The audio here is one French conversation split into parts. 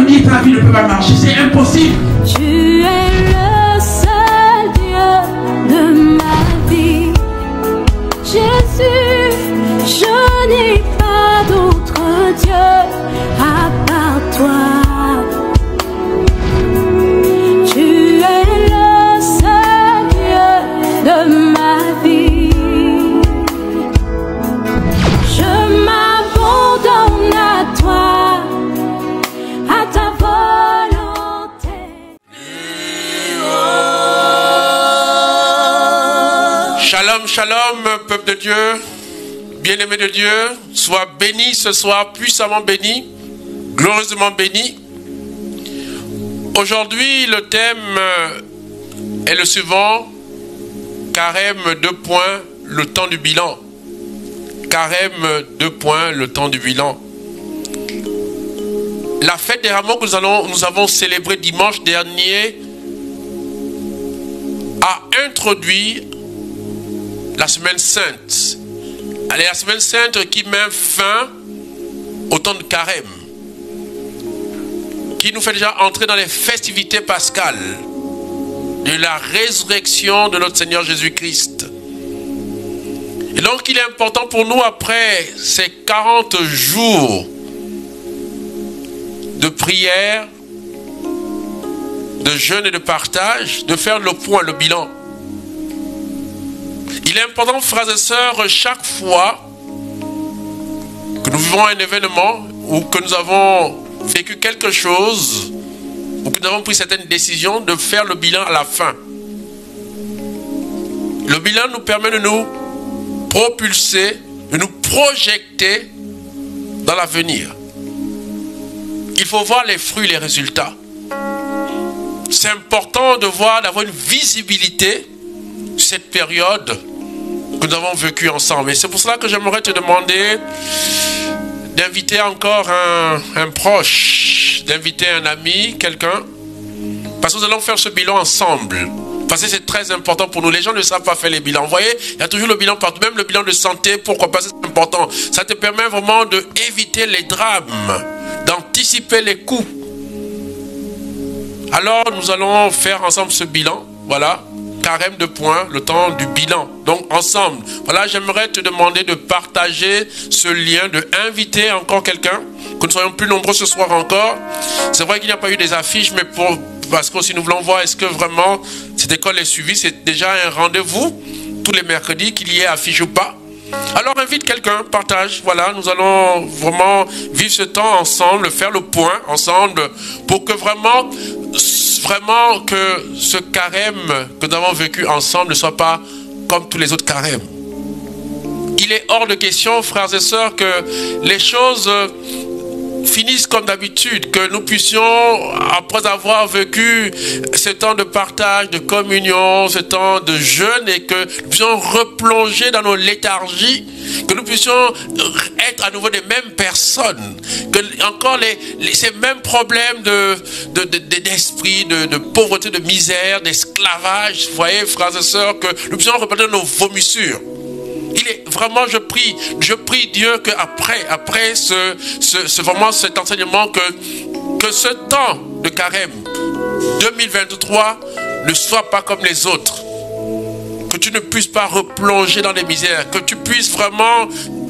me dire que ta vie ne peut pas marcher, c'est impossible. Tu es le seul Dieu de ma vie. Jésus, je n'ai pas d'autre Dieu à part toi. Tu es le seul Dieu de ma vie. Je m'abandonne à toi, à ta volonté. Shalom, shalom, peuple de Dieu, bien-aimé de Dieu, sois béni ce soir, puissamment béni, glorieusement béni. Aujourd'hui, le thème est le suivant: Carême 2 points, le temps du bilan. Carême 2 points, le temps du bilan. La fête des rameaux que nous avons célébrée dimanche dernier a introduit la semaine sainte. Allez, la semaine sainte qui met fin au temps de carême, qui nous fait déjà entrer dans les festivités pascales de la résurrection de notre Seigneur Jésus-Christ. Et donc il est important pour nous, après ces 40 jours de prière, de jeûne et de partage, de faire le point, le bilan. Il est important, frères et sœurs, chaque fois que nous vivons un événement ou que nous avons vécu quelque chose ou que nous avons pris certaines décisions, de faire le bilan à la fin. Le bilan nous permet de nous propulser, de nous projeter dans l'avenir. Il faut voir les fruits, les résultats. C'est important de voir, d'avoir une visibilité sur cette période que nous avons vécue ensemble. Et c'est pour cela que j'aimerais te demander d'inviter encore un proche, d'inviter un ami, quelqu'un, parce que nous allons faire ce bilan ensemble. Parce que c'est très important pour nous. Les gens ne savent pas faire les bilans. Vous voyez, il y a toujours le bilan partout, même le bilan de santé. Pourquoi? Parce que c'est important. Ça te permet vraiment d'éviter les drames, d'anticiper les coups. Alors, nous allons faire ensemble ce bilan. Voilà, Carême 2 points, le temps du bilan. Donc, ensemble. Voilà, j'aimerais te demander de partager ce lien, de inviter encore quelqu'un, que nous soyons plus nombreux ce soir encore. C'est vrai qu'il n'y a pas eu des affiches, mais parce que si nous voulons voir est-ce que vraiment cette école est suivie, c'est déjà un rendez-vous tous les mercredis, qu'il y ait affiche ou pas. Alors invite quelqu'un, partage, voilà, nous allons vraiment vivre ce temps ensemble, faire le point ensemble, pour que vraiment que ce carême que nous avons vécu ensemble ne soit pas comme tous les autres carèmes. Il est hors de question, frères et sœurs, que les choses finissent comme d'habitude, que nous puissions, après avoir vécu ce temps de partage, de communion, ce temps de jeûne, et que nous puissions replonger dans nos léthargies, que nous puissions être à nouveau les mêmes personnes, que encore ces mêmes problèmes d'esprit, de pauvreté, de misère, d'esclavage, vous voyez, frères et sœurs, que nous puissions reprendre nos vomissures. Il est vraiment, je prie Dieu qu'après vraiment cet enseignement, que ce temps de carême 2023 ne soit pas comme les autres. Que tu ne puisses pas replonger dans les misères. Que tu puisses vraiment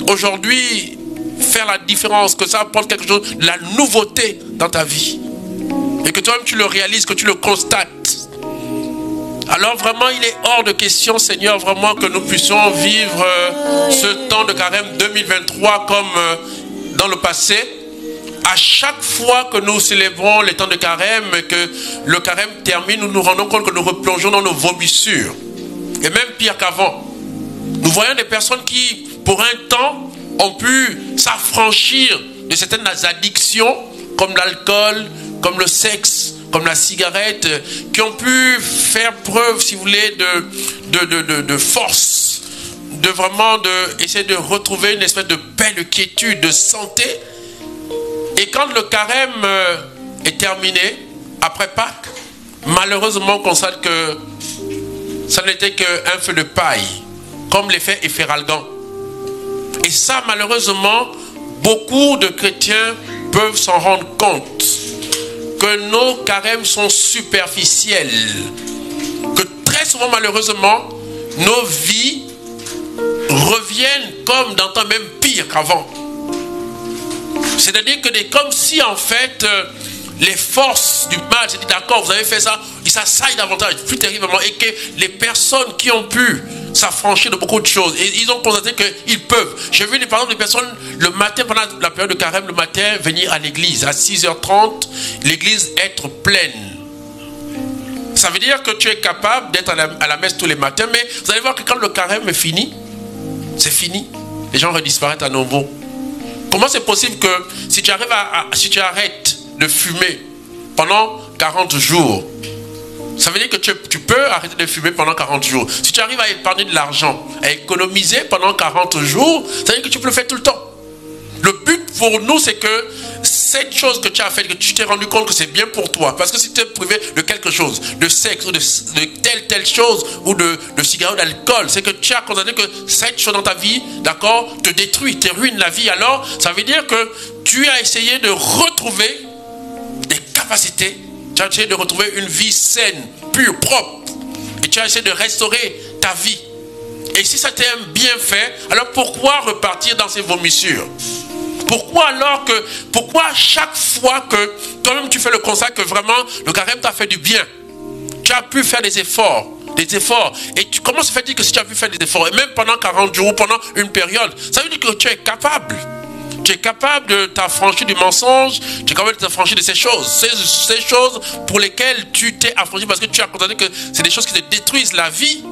aujourd'hui faire la différence. Que ça apporte quelque chose, de la nouveauté dans ta vie. Et que toi-même tu le réalises, que tu le constates. Alors vraiment, il est hors de question, Seigneur, vraiment que nous puissions vivre ce temps de carême 2023 comme dans le passé. À chaque fois que nous célébrons les temps de carême, que le carême termine, nous nous rendons compte que nous replongeons dans nos vomissures. Et même pire qu'avant. Nous voyons des personnes qui, pour un temps, ont pu s'affranchir de certaines addictions, comme l'alcool, comme le sexe, comme la cigarette, qui ont pu faire preuve, si vous voulez, de force, de vraiment essayer de retrouver une espèce de paix, de quiétude, de santé. Et quand le carême est terminé, après Pâques, malheureusement on constate que ça n'était qu'un feu de paille, comme l'effet Efferalgan. Et ça, malheureusement, beaucoup de chrétiens peuvent s'en rendre compte. que nos carèmes sont superficiels. Que très souvent, malheureusement, nos vies reviennent comme dans temps, même pire qu'avant. C'est-à-dire que comme si en fait les forces du mal se disent d'accord, vous avez fait ça, ils s'assaillent davantage, plus terriblement, et que les personnes qui ont pu s'affranchir de beaucoup de choses, et ils ont constaté qu'ils peuvent. J'ai vu par exemple des personnes le matin, pendant la période de carême, le matin, venir à l'église à 6h30, l'église être pleine. Ça veut dire que tu es capable d'être à la messe tous les matins, mais vous allez voir que quand le carême est fini, c'est fini. Les gens redisparaissent à nouveau. Comment c'est possible que si tu arrives si tu arrêtes de fumer pendant 40 jours, ça veut dire que tu peux arrêter de fumer pendant 40 jours. Si tu arrives à épargner de l'argent, à économiser pendant 40 jours, ça veut dire que tu peux le faire tout le temps. Le but pour nous, c'est que cette chose que tu as faite, que tu t'es rendu compte que c'est bien pour toi. Parce que si tu es privé de quelque chose, de sexe, ou de telle chose, ou de cigarette, d'alcool, c'est que tu as constaté que cette chose dans ta vie, d'accord, te détruit, te ruine la vie. Alors, ça veut dire que tu as essayé de retrouver des capacités. Tu as essayé de retrouver une vie saine, pure, propre. Et tu as essayé de restaurer ta vie. Et si ça t'est bien fait, alors pourquoi repartir dans ces vomissures? Pourquoi chaque fois que toi-même tu fais le constat que vraiment le carême t'a fait du bien, tu as pu faire des efforts, et comment se fait-il que si tu as pu faire des efforts, et même pendant 40 jours, pendant une période, ça veut dire que tu es capable. Tu es capable de t'affranchir du mensonge, tu es capable de t'affranchir de ces choses. Ces choses pour lesquelles tu t'es affranchi parce que tu as constaté que c'est des choses qui te détruisent la vie.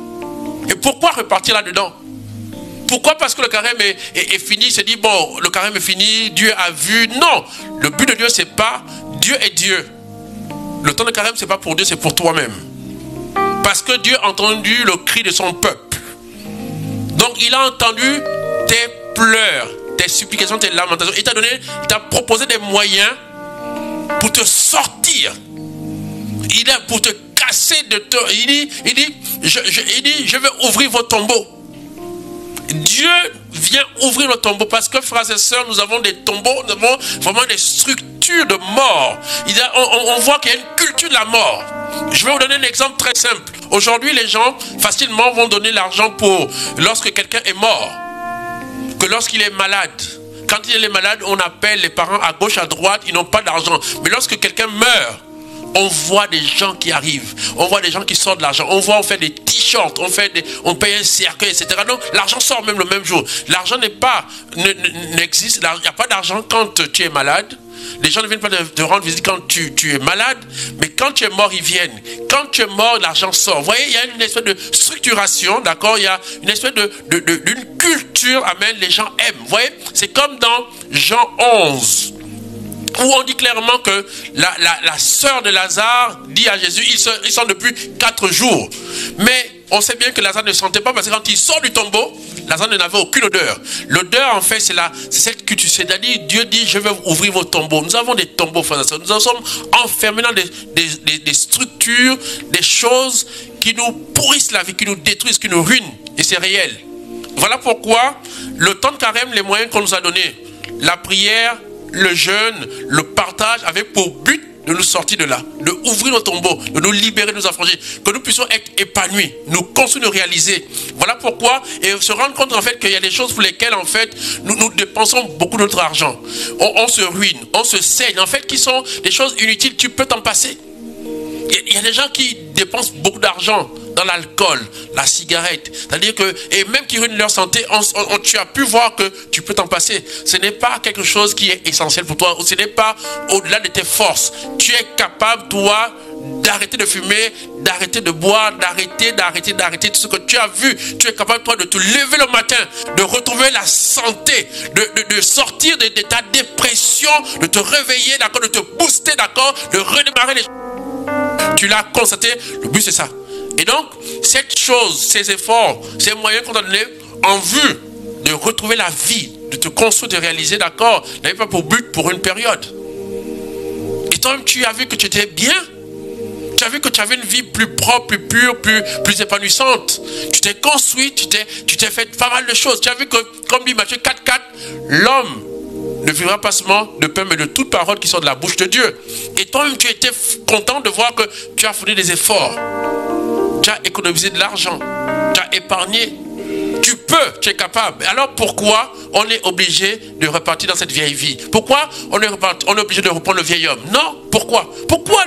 Et pourquoi repartir là-dedans? Pourquoi? Parce que le carême est fini, il se dit, bon, le carême est fini, Dieu a vu. Non, le but de Dieu, c'est pas, Dieu est Dieu. Le temps de carême, c'est pas pour Dieu, c'est pour toi-même. Parce que Dieu a entendu le cri de son peuple. Donc, il a entendu tes pleurs, tes supplications, tes lamentations. Il t'a proposé des moyens pour te sortir. Pour te casser de toi. Il dit, je vais ouvrir vos tombeaux. Dieu vient ouvrir le tombeau parce que, frères et sœurs, nous avons des tombeaux, nous avons vraiment des structures de mort. On voit qu'il y a une culture de la mort. Je vais vous donner un exemple très simple. Aujourd'hui, les gens facilement vont donner l'argent pour lorsque quelqu'un est mort, que lorsqu'il est malade. Quand il est malade, on appelle les parents à gauche, à droite, ils n'ont pas d'argent. Mais lorsque quelqu'un meurt, on voit des gens qui arrivent, on voit des gens qui sortent de l'argent, on fait des t-shirts, on paye un cercueil, etc. Donc l'argent sort même le même jour. L'argent n'existe, il n'y a pas d'argent quand tu es malade. Les gens ne viennent pas te rendre visite quand tu es malade, mais quand tu es mort, ils viennent. Quand tu es mort, l'argent sort. Vous voyez, il y a une espèce de structuration, d'accord? Il y a une espèce d'une culture, amen, les gens aiment. Vous voyez, c'est comme dans Jean 11. Où on dit clairement que la sœur de Lazare dit à Jésus, ils sont depuis 4 jours. Mais on sait bien que Lazare ne sentait pas parce que quand il sort du tombeau, Lazare n'avait aucune odeur. L'odeur, en fait, c'est cette culture. C'est-à-dire, Dieu dit, je vais ouvrir vos tombeaux. Nous avons des tombeaux, frères et sœurs. Nous sommes enfermés dans des structures, des choses qui nous pourrissent la vie, qui nous détruisent, qui nous ruinent. Et c'est réel. Voilà pourquoi le temps de carême, les moyens qu'on nous a donnés, la prière, le jeûne, le partage, avec pour but de nous sortir de là, de ouvrir nos tombeaux, de nous libérer, de nous affranchir, que nous puissions être épanouis, nous construire, nous réaliser. Voilà pourquoi, et se rendre compte en fait qu'il y a des choses pour lesquelles en fait nous dépensons beaucoup de notre argent. On se ruine, on se saigne, en fait qui sont des choses inutiles, tu peux t'en passer. Il y a des gens qui dépensent beaucoup d'argent dans l'alcool, la cigarette, c'est-à-dire que, et même qui ruinent leur santé, tu as pu voir que tu peux t'en passer. Ce n'est pas quelque chose qui est essentiel pour toi, ou ce n'est pas au-delà de tes forces. Tu es capable, toi, d'arrêter de fumer, d'arrêter de boire, d'arrêter tout ce que tu as vu. Tu es capable, toi, de te lever le matin, de retrouver la santé, de sortir de ta dépression, de te réveiller, d'accord, de te booster, d'accord, de redémarrer les choses. Tu l'as constaté, le but c'est ça. Et donc, cette chose, ces efforts, ces moyens qu'on a donnés en vue de retrouver la vie, de te construire, de réaliser, d'accord, n'avait pas pour but pour une période. Et toi, tu as vu que tu étais bien. Tu as vu que tu avais une vie plus propre, plus pure, plus épanouissante. Tu t'es construit, tu t'es fait pas mal de choses. Tu as vu que, comme dit Matthieu 4,4, l'homme ne vivra pas seulement de pain, mais de toute parole qui sort de la bouche de Dieu. Et toi-même, tu étais content de voir que tu as fourni des efforts. Tu as économisé de l'argent. Tu as épargné. Tu peux, tu es capable. Alors pourquoi on est obligé de repartir dans cette vieille vie? Pourquoi on est obligé de reprendre le vieil homme? Non, pourquoi? Pourquoi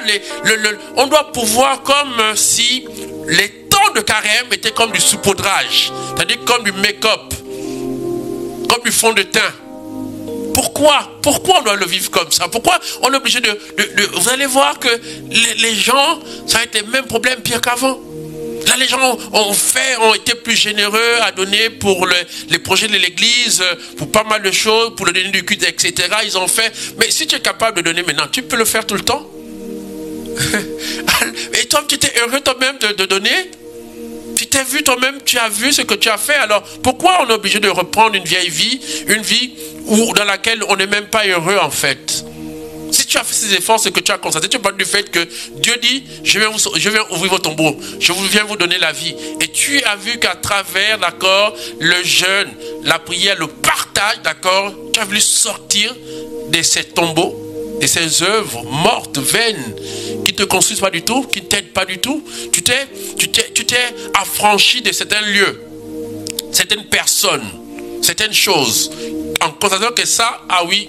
on doit pouvoir comme si les temps de carême étaient comme du saupoudrage, c'est-à-dire comme du make-up, comme du fond de teint. Pourquoi on doit le vivre comme ça? Pourquoi on est obligé de vous allez voir que les gens, ça a été le même problème pire qu'avant. Là, les gens ont été plus généreux à donner pour les projets de l'église, pour pas mal de choses, pour le donner du culte, etc. Ils ont fait. Mais si tu es capable de donner maintenant, tu peux le faire tout le temps. Et toi, tu étais heureux toi-même de donner? Tu t'es vu toi-même, tu as vu ce que tu as fait. Alors, pourquoi on est obligé de reprendre une vieille vie, une vie dans laquelle on n'est même pas heureux en fait? Si tu as fait ces efforts, c'est que tu as constaté, tu parles du fait que Dieu dit, je viens ouvrir vos tombeaux, je viens vous donner la vie. Et tu as vu qu'à travers, d'accord, le jeûne, la prière, le partage, d'accord, tu as voulu sortir de ces tombeaux, de ces œuvres mortes, vaines, qui ne te construisent pas du tout, qui ne t'aident pas du tout. Tu t'es affranchi de certains lieux, certaines personnes, certaines choses, en constatant que ça, ah oui,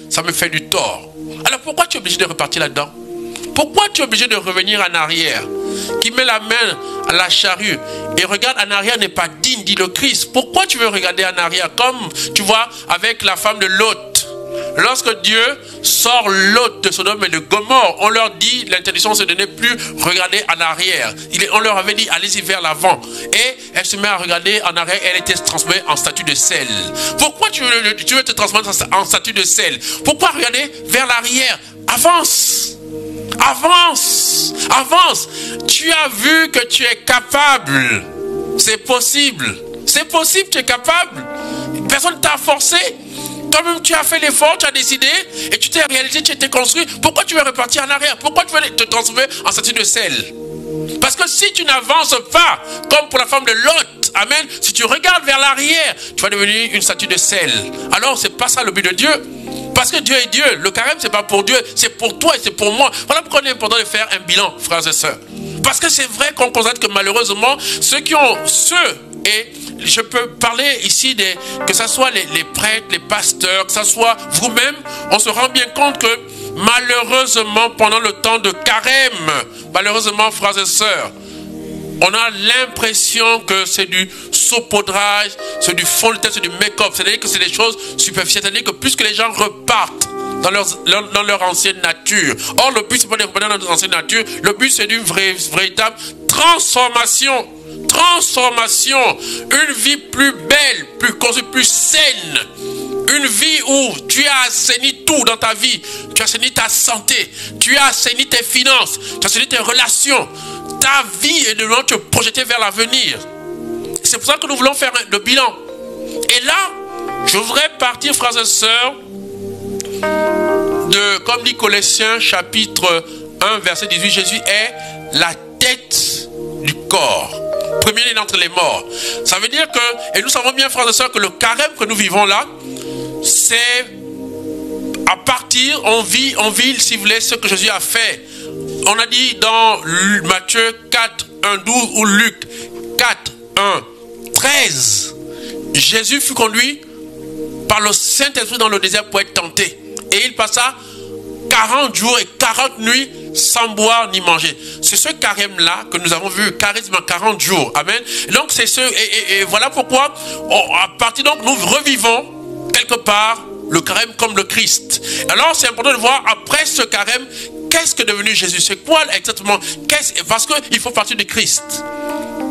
ça me fait du tort. Alors pourquoi tu es obligé de repartir là-dedans? Pourquoi tu es obligé de revenir en arrière? Qui met la main à la charrue et regarde en arrière n'est pas digne, dit le Christ. Pourquoi tu veux regarder en arrière? Comme tu vois avec la femme de Lot. Lorsque Dieu sort Lot de Sodome et de Gomorrhe, on leur dit, l'interdiction c'est de ne plus regarder en arrière. On leur avait dit, allez-y vers l'avant. Et elle se met à regarder en arrière, elle était transformée en statue de sel. Pourquoi tu veux te transformer en statue de sel? Pourquoi regarder vers l'arrière? Avance! Avance! Avance! Tu as vu que tu es capable. C'est possible. C'est possible, tu es capable. Personne ne t'a forcé. Toi-même, tu as fait l'effort, tu as décidé, et tu t'es réalisé, tu t'es construit. Pourquoi tu veux repartir en arrière? Pourquoi tu veux te transformer en statue de sel? Parce que si tu n'avances pas, comme pour la femme de Lot, amen, si tu regardes vers l'arrière, tu vas devenir une statue de sel. Alors, c'est pas ça le but de Dieu. Parce que Dieu est Dieu. Le carême, c'est pas pour Dieu, c'est pour toi et c'est pour moi. Voilà pourquoi il est important de faire un bilan, frères et sœurs. Parce que c'est vrai qu'on constate que malheureusement, et je peux parler ici que ce soit les prêtres, les pasteurs, que ce soit vous-même, on se rend bien compte que malheureusement, pendant le temps de carême, malheureusement, frères et sœurs, on a l'impression que c'est du saupoudrage, c'est du fond de tête, c'est du make-up, c'est-à-dire que c'est des choses superficielles, c'est-à-dire que plus que les gens repartent dans leur ancienne nature. Or, le but, c'est pas de repartir dans leur ancienne nature, le but, c'est d'une véritable transformation. Transformation, une vie plus belle, plus construite, plus saine. Une vie où tu as assaini tout dans ta vie. Tu as assaini ta santé, tu as assaini tes finances, tu as assaini tes relations. Ta vie est de loin te projeter vers l'avenir. C'est pour ça que nous voulons faire le bilan. Et là, je voudrais partir, frères et sœurs, comme dit Colossiens chapitre 1, verset 18, Jésus est la tête du corps. Premier-né d'entre les morts. Ça veut dire que, et nous savons bien, frères et sœurs, que le carême que nous vivons là, c'est à partir, on vit, si vous voulez, ce que Jésus a fait. On a dit dans Matthieu 4, 1, 12 ou Luc 4, 1, 13, Jésus fut conduit par le Saint-Esprit dans le désert pour être tenté. Et il passa 40 jours et 40 nuits sans boire ni manger. C'est ce carême-là que nous avons vu, charisme en 40 jours. Amen. Et donc, c'est et voilà pourquoi, à partir donc, nous revivons quelque part le carême comme le Christ. Alors, c'est important de voir, après ce carême, qu'est-ce que est devenu Jésus? C'est quoi exactement? Parce qu'il faut partir du Christ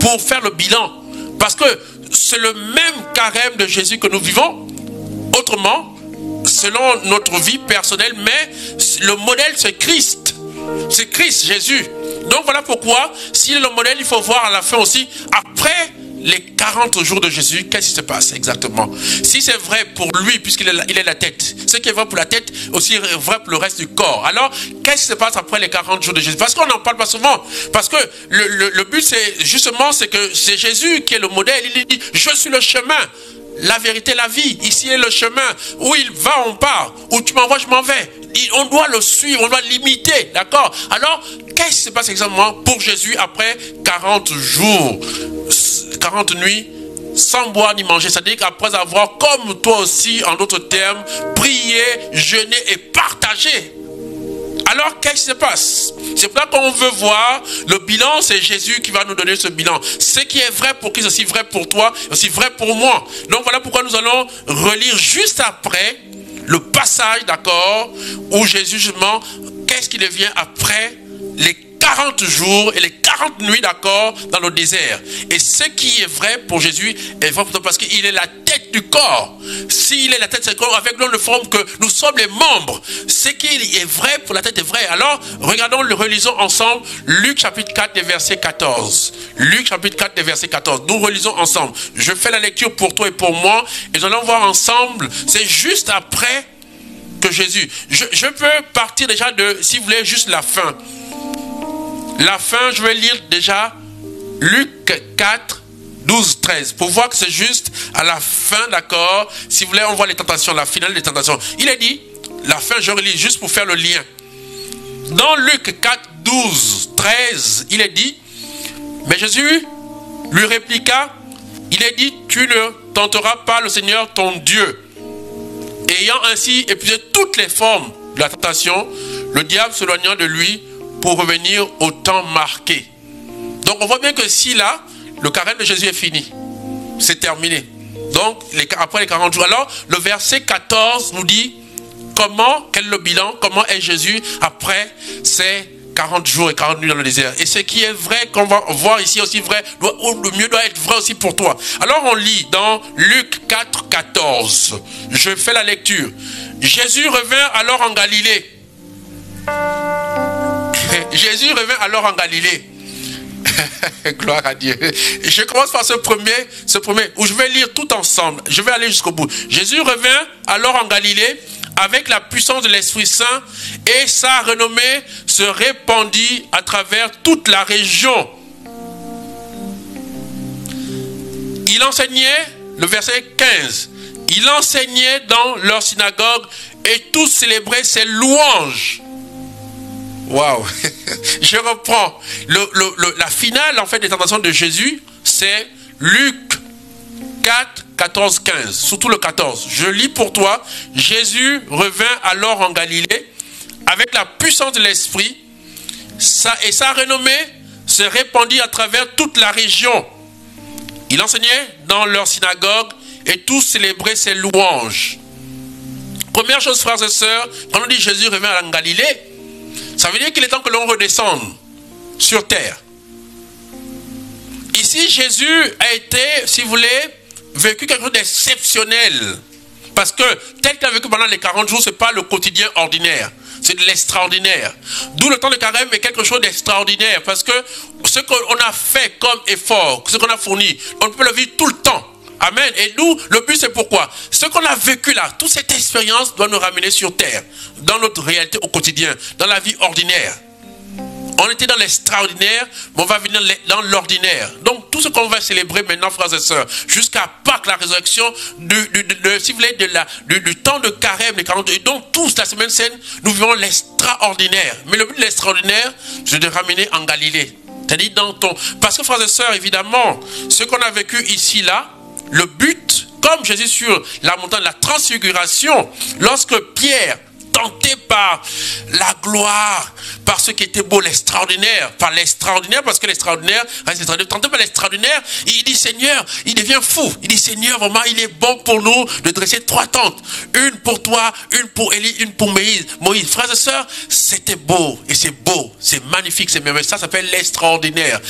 pour faire le bilan. Parce que c'est le même carême de Jésus que nous vivons. Autrement, selon notre vie personnelle, mais le modèle, c'est Christ. C'est Christ, Jésus. Donc voilà pourquoi, s'il est le modèle, il faut voir à la fin aussi, après les 40 jours de Jésus, qu'est-ce qui se passe exactement? Si c'est vrai pour lui, puisqu'il est la tête, ce qui est vrai pour la tête, aussi est vrai pour le reste du corps. Alors, qu'est-ce qui se passe après les 40 jours de Jésus? Parce qu'on n'en parle pas souvent. Parce que le but, c'est justement, c'est que c'est Jésus qui est le modèle. Il dit, je suis le chemin, la vérité, la vie. Ici est le chemin. Où il va, on part. Où tu m'envoies, je m'en vais. On doit le suivre, on doit l'imiter, d'accord? Alors, qu'est-ce qui se passe exactement pour Jésus après 40 jours, 40 nuits, sans boire ni manger? C'est-à-dire qu'après avoir, comme toi aussi, en d'autres termes, prié, jeûné et partagé. Alors, qu'est-ce qui se passe? C'est pour ça qu'on veut voir le bilan, c'est Jésus qui va nous donner ce bilan. Ce qui est vrai pour Christ, aussi vrai pour toi, aussi vrai pour moi. Donc, voilà pourquoi nous allons relire juste après le passage, d'accord, où Jésus, justement, qu'est-ce qui devient après les 40 jours et les 40 nuits, d'accord, dans le désert. Et ce qui est vrai pour Jésus est vrai pour toi parce qu'il est la tête du corps. S'il est la tête du corps, avec nous, on ne forme que nous sommes les membres. Ce qui est vrai pour la tête est vrai. Alors, regardons, relisons ensemble Luc chapitre 4, des versets 14. Luc chapitre 4, des versets 14. Nous relisons ensemble. Je fais la lecture pour toi et pour moi. Et nous allons voir ensemble. C'est juste après que Jésus. Je peux partir déjà de, si vous voulez, juste la fin. La fin, je vais lire déjà Luc 4, 12, 13. Pour voir que c'est juste à la fin, d'accord. Si vous voulez, on voit les tentations, la finale des tentations. Il est dit, la fin, je relis juste pour faire le lien. Dans Luc 4, 12, 13, il est dit, mais Jésus lui répliqua, il est dit, tu ne tenteras pas le Seigneur ton Dieu. Ayant ainsi épuisé toutes les formes de la tentation, le diable s'éloignant de lui pour revenir au temps marqué. Donc on voit bien que si là, le carême de Jésus est fini, c'est terminé. Donc après les 40 jours, alors le verset 14 nous dit comment, quel est le bilan, comment est Jésus après ces 40 jours et 40 nuits dans le désert. Et ce qui est vrai, qu'on va voir ici aussi vrai, le mieux doit être vrai aussi pour toi. Alors on lit dans Luc 4, 14. Je fais la lecture. Jésus revint alors en Galilée. Jésus revint alors en Galilée. Gloire à Dieu. Je commence par ce premier, où je vais lire tout ensemble. Je vais aller jusqu'au bout. Jésus revint alors en Galilée avec la puissance de l'Esprit Saint et sa renommée se répandit à travers toute la région. Il enseignait, le verset 15, il enseignait dans leur synagogue et tous célébraient ses louanges. Waouh. Je reprends. La finale en fait des tentations de Jésus, c'est Luc 4, 14, 15. Surtout le 14. Je lis pour toi. Jésus revint alors en Galilée avec la puissance de l'Esprit et sa renommée se répandit à travers toute la région. Il enseignait dans leur synagogue et tous célébraient ses louanges. Première chose, frères et sœurs, quand on dit Jésus revint en Galilée, ça veut dire qu'il est temps que l'on redescende sur terre. Ici, Jésus a été, si vous voulez, vécu quelque chose d'exceptionnel. Parce que tel qu'il a vécu pendant les 40 jours, ce n'est pas le quotidien ordinaire. C'est de l'extraordinaire. D'où le temps de carême est quelque chose d'extraordinaire. Parce que ce qu'on a fait comme effort, ce qu'on a fourni, on ne peut le vivre tout le temps. Amen. Et nous, le but c'est pourquoi? Ce qu'on a vécu là, toute cette expérience doit nous ramener sur terre, dans notre réalité au quotidien, dans la vie ordinaire. On était dans l'extraordinaire, mais on va venir dans l'ordinaire. Donc tout ce qu'on va célébrer maintenant, frères et sœurs, jusqu'à Pâques, la résurrection, si vous voulez, du temps de carême, les 40, et donc tous la semaine sainte, nous vivons l'extraordinaire. Mais le but de l'extraordinaire, c'est de ramener en Galilée. C'est-à-dire dans ton... Parce que frères et sœurs, évidemment, ce qu'on a vécu ici, là, le but, comme Jésus sur la montagne de la transfiguration, lorsque Pierre, tenté par la gloire, par ce qui était beau, l'extraordinaire, par l'extraordinaire, parce que l'extraordinaire, tenté par l'extraordinaire, il dit Seigneur, il devient fou. Il dit Seigneur, vraiment, il est bon pour nous de dresser 3 tentes. Une pour toi, une pour Élie, une pour Moïse. Frères et sœurs, c'était beau, et c'est beau, c'est magnifique, c'est merveilleux. Ça s'appelle l'extraordinaire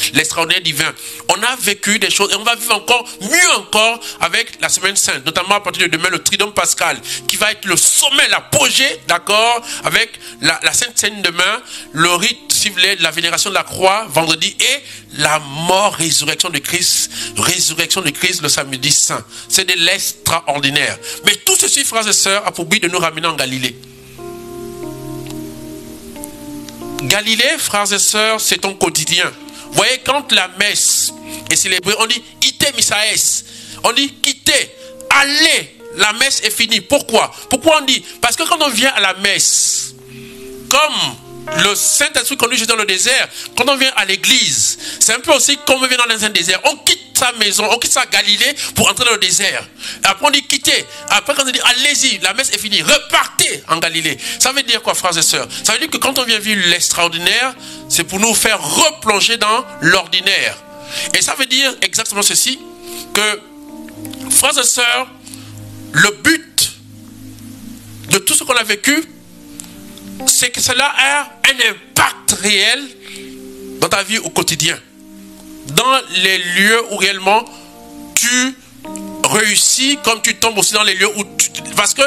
divin. On a vécu des choses, et on va vivre encore, mieux encore, avec la semaine sainte, notamment à partir de demain, le Triduum pascal, qui va être le sommet, l'apogée, d'accord, avec la Sainte Seine demain, le rite, si vous voulez, de la vénération de la croix, vendredi, et la mort, résurrection de Christ le samedi saint. C'est de l'extraordinaire. Mais tout ceci, frères et sœurs, a pour but de nous ramener en Galilée. Galilée, frères et sœurs, c'est ton quotidien. Vous voyez, quand la messe est célébrée, on dit « ite missaes ». On dit « quitter ». allez, la messe est finie. Pourquoi? Pourquoi on dit? Parce que quand on vient à la messe, comme le Saint-Esprit conduit Jésus dans le désert, quand on vient à l'église, c'est un peu aussi comme on vient dans un désert. On quitte sa maison, on quitte sa Galilée pour entrer dans le désert. Après on dit quitter. Après quand on dit allez-y, la messe est finie, repartez en Galilée. Ça veut dire quoi, frères et sœurs? Ça veut dire que quand on vient vivre l'extraordinaire, c'est pour nous faire replonger dans l'ordinaire. Et ça veut dire exactement ceci, que, frères et sœurs, le but de tout ce qu'on a vécu, c'est que cela a un impact réel dans ta vie au quotidien. Dans les lieux où réellement tu réussis, comme tu tombes aussi dans les lieux où tu... Parce que,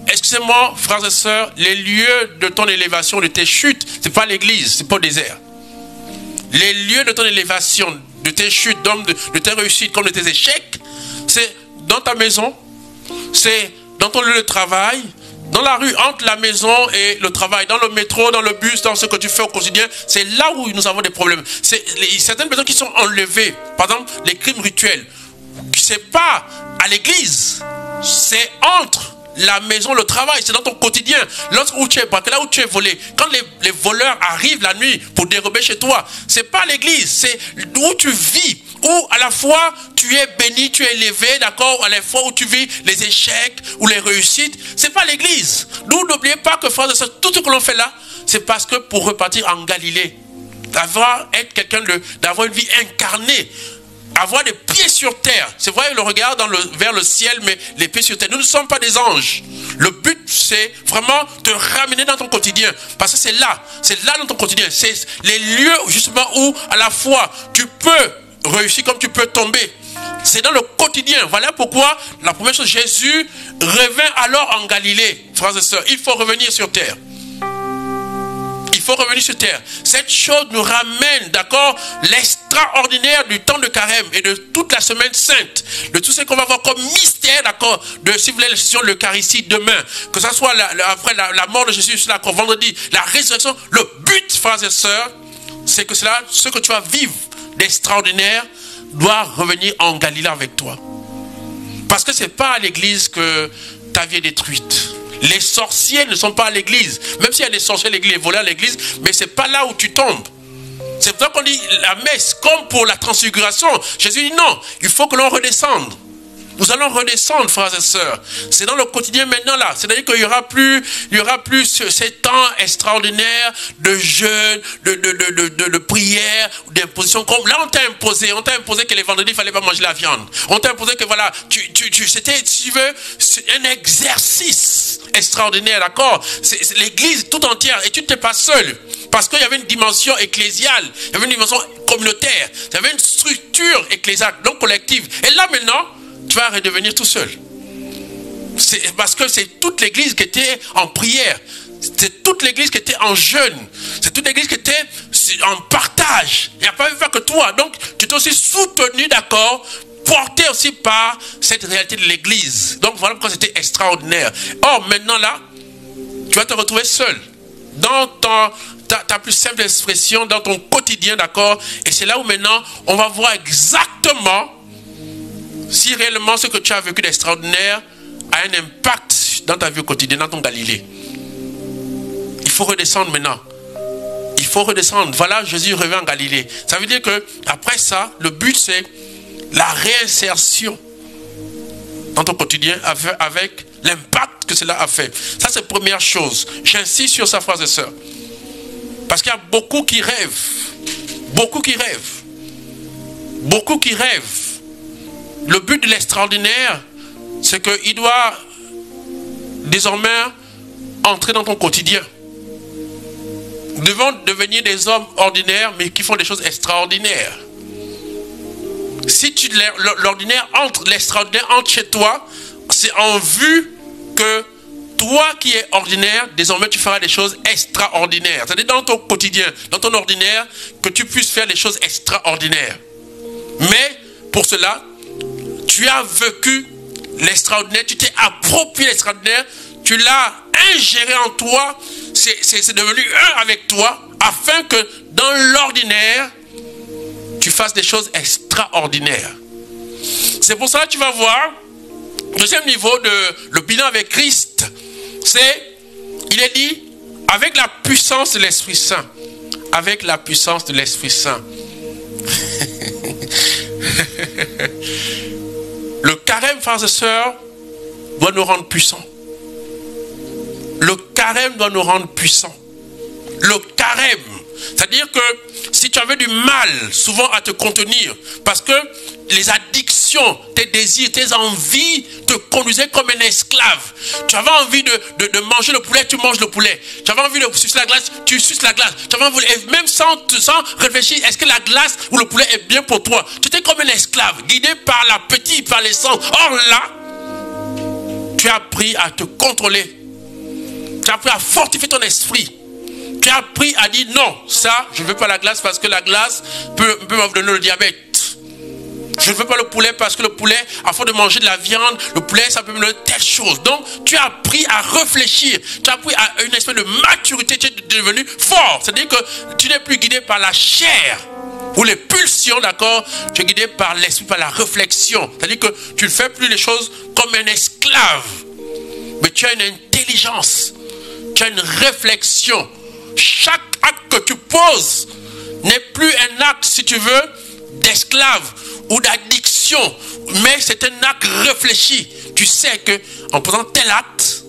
excusez-moi, frères et sœurs, les lieux de ton élévation, de tes chutes, ce n'est pas l'église, ce n'est pas le désert. Les lieux de ton élévation, de tes chutes, de tes réussites, comme de tes échecs, c'est dans ta maison, c'est dans ton lieu de travail, dans la rue, entre la maison et le travail, dans le métro, dans le bus, dans ce que tu fais au quotidien, c'est là où nous avons des problèmes. Certaines personnes qui sont enlevées, par exemple, les crimes rituels, c'est pas à l'église, c'est entre la maison, le travail, c'est dans ton quotidien. Lorsqu'où tu es braqué, là où tu es volé, quand les voleurs arrivent la nuit pour dérober chez toi, c'est pas à l'église, c'est où tu vis, où à la fois tu es béni, tu es élevé, d'accord, à la fois où tu vis les échecs ou les réussites, c'est pas l'église. Nous, n'oubliez pas que, frères et sœurs, tout ce que l'on fait là, c'est parce que pour repartir en Galilée, être quelqu'un d'avoir une vie incarnée, avoir des pieds sur terre. C'est vrai, le regard vers le ciel, mais les pieds sur terre. Nous ne sommes pas des anges. Le but, c'est vraiment te ramener dans ton quotidien. Parce que c'est là dans ton quotidien. C'est les lieux, justement, où à la fois tu peux réussir comme tu peux tomber. C'est dans le quotidien. Voilà pourquoi la première chose, Jésus revint alors en Galilée. Frères et sœurs, il faut revenir sur terre. Il faut revenir sur terre. Cette chose nous ramène, d'accord, l'extraordinaire du temps de carême et de toute la semaine sainte, de tout ce qu'on va voir comme mystère, d'accord, de si vous voulez sur l'Eucharistie demain, que ce soit après la mort de Jésus sur la croix, vendredi, la résurrection. Le but, frères et sœurs, c'est que ce que tu vas vivre d'extraordinaire doit revenir en Galilée avec toi. Parce que c'est pas à l'église que ta vie est détruite. Les sorciers ne sont pas à l'église. Même s'il y a des sorciers à l'église, les voleurs à l'église, mais c'est pas là où tu tombes. C'est pour ça qu'on dit la messe, comme pour la transfiguration. Jésus dit non, il faut que l'on redescende. Nous allons redescendre, frères et sœurs. C'est dans le quotidien maintenant là. C'est-à-dire qu'il n'y aura plus ces temps extraordinaires de jeûne, de prière, d'imposition. Comme là, on t'a imposé que les vendredis, il ne fallait pas manger la viande. On t'a imposé que voilà, c'était, si tu veux, un exercice extraordinaire, d'accord? C'est l'église tout entière et tu n'étais pas seul. Parce qu'il y avait une dimension ecclésiale, il y avait une dimension communautaire, il y avait une structure ecclésiale, donc collective. Et là maintenant, tu vas redevenir tout seul. C'est parce que c'est toute l'église qui était en prière. C'est toute l'église qui était en jeûne. C'est toute l'église qui était en partage. Il n'y a pas eu que toi. Donc, tu t'es aussi soutenu, d'accord, porté aussi par cette réalité de l'église. Donc, voilà pourquoi c'était extraordinaire. Or, maintenant là, tu vas te retrouver seul. Dans ta plus simple expression, dans ton quotidien, d'accord. Et c'est là où maintenant, on va voir exactement si réellement ce que tu as vécu d'extraordinaire a un impact dans ta vie quotidienne, dans ton Galilée. Il faut redescendre maintenant. Il faut redescendre. Voilà, Jésus revient en Galilée. Ça veut dire que après ça, le but c'est la réinsertion dans ton quotidien avec l'impact que cela a fait. Ça c'est la première chose. J'insiste sur ça, frères et sœurs. Parce qu'il y a beaucoup qui rêvent. Beaucoup qui rêvent. Beaucoup qui rêvent. Le but de l'extraordinaire, c'est qu'il doit désormais entrer dans ton quotidien. Nous devons devenir des hommes ordinaires, mais qui font des choses extraordinaires. Si l'ordinaire entre, l'extraordinaire entre chez toi, c'est en vue que toi qui es ordinaire, désormais tu feras des choses extraordinaires. C'est-à-dire dans ton quotidien, dans ton ordinaire, que tu puisses faire des choses extraordinaires. Mais pour cela, tu as vécu l'extraordinaire, tu t'es approprié l'extraordinaire, tu l'as ingéré en toi, c'est devenu un avec toi, afin que dans l'ordinaire, tu fasses des choses extraordinaires. C'est pour ça que tu vas voir Deuxième niveau de le bilan avec Christ, c'est, il est dit, avec la puissance de l'Esprit Saint. Avec la puissance de l'Esprit Saint. Le carême, frères et sœurs, doit nous rendre puissants. Le carême doit nous rendre puissants. Le carême, c'est-à-dire que si tu avais du mal souvent à te contenir, parce que les addictions, tes désirs, tes envies te conduisaient comme un esclave. Tu avais envie de manger le poulet, tu manges le poulet. Tu avais envie de sucer la glace, tu suces la glace. Tu avais envie, et même sans réfléchir, est-ce que la glace ou le poulet est bien pour toi? Tu étais comme un esclave, guidé par l'appétit, par les sens. Or là, tu as appris à te contrôler. Tu as appris à fortifier ton esprit. Tu as appris à dire non, ça, je ne veux pas la glace parce que la glace peut me donner le diabète. Je ne veux pas le poulet parce que le poulet, avant de manger de la viande, le poulet, ça peut me donner telle chose. Donc, tu as appris à réfléchir. Tu as appris à une espèce de maturité. Tu es devenu fort. C'est-à-dire que tu n'es plus guidé par la chair ou les pulsions, d'accord? Tu es guidé par l'esprit, par la réflexion. C'est-à-dire que tu ne fais plus les choses comme un esclave. Mais tu as une intelligence. Tu as une réflexion. Chaque acte que tu poses n'est plus un acte, si tu veux, d'esclave ou d'addiction, mais c'est un acte réfléchi. Tu sais que en posant tel acte,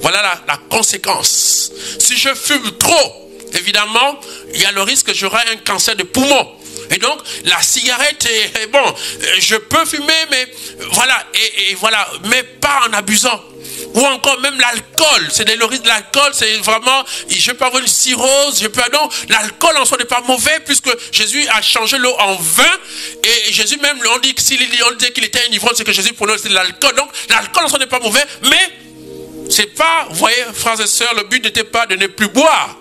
voilà la conséquence. Si je fume trop, évidemment, il y a le risque que j'aurai un cancer de poumon. Et donc, la cigarette est bon, je peux fumer, mais voilà, et voilà, mais pas en abusant. Ou encore même l'alcool, c'est des risques de l'alcool, c'est vraiment, je peux avoir une cirrhose, non, l'alcool en soi n'est pas mauvais puisque Jésus a changé l'eau en vin et Jésus même, on dit qu'il était un ivrogne, c'est que Jésus prenait de l'alcool, donc l'alcool en soi n'est pas mauvais, mais c'est pas, vous voyez, frères et sœurs, le but n'était pas de ne plus boire,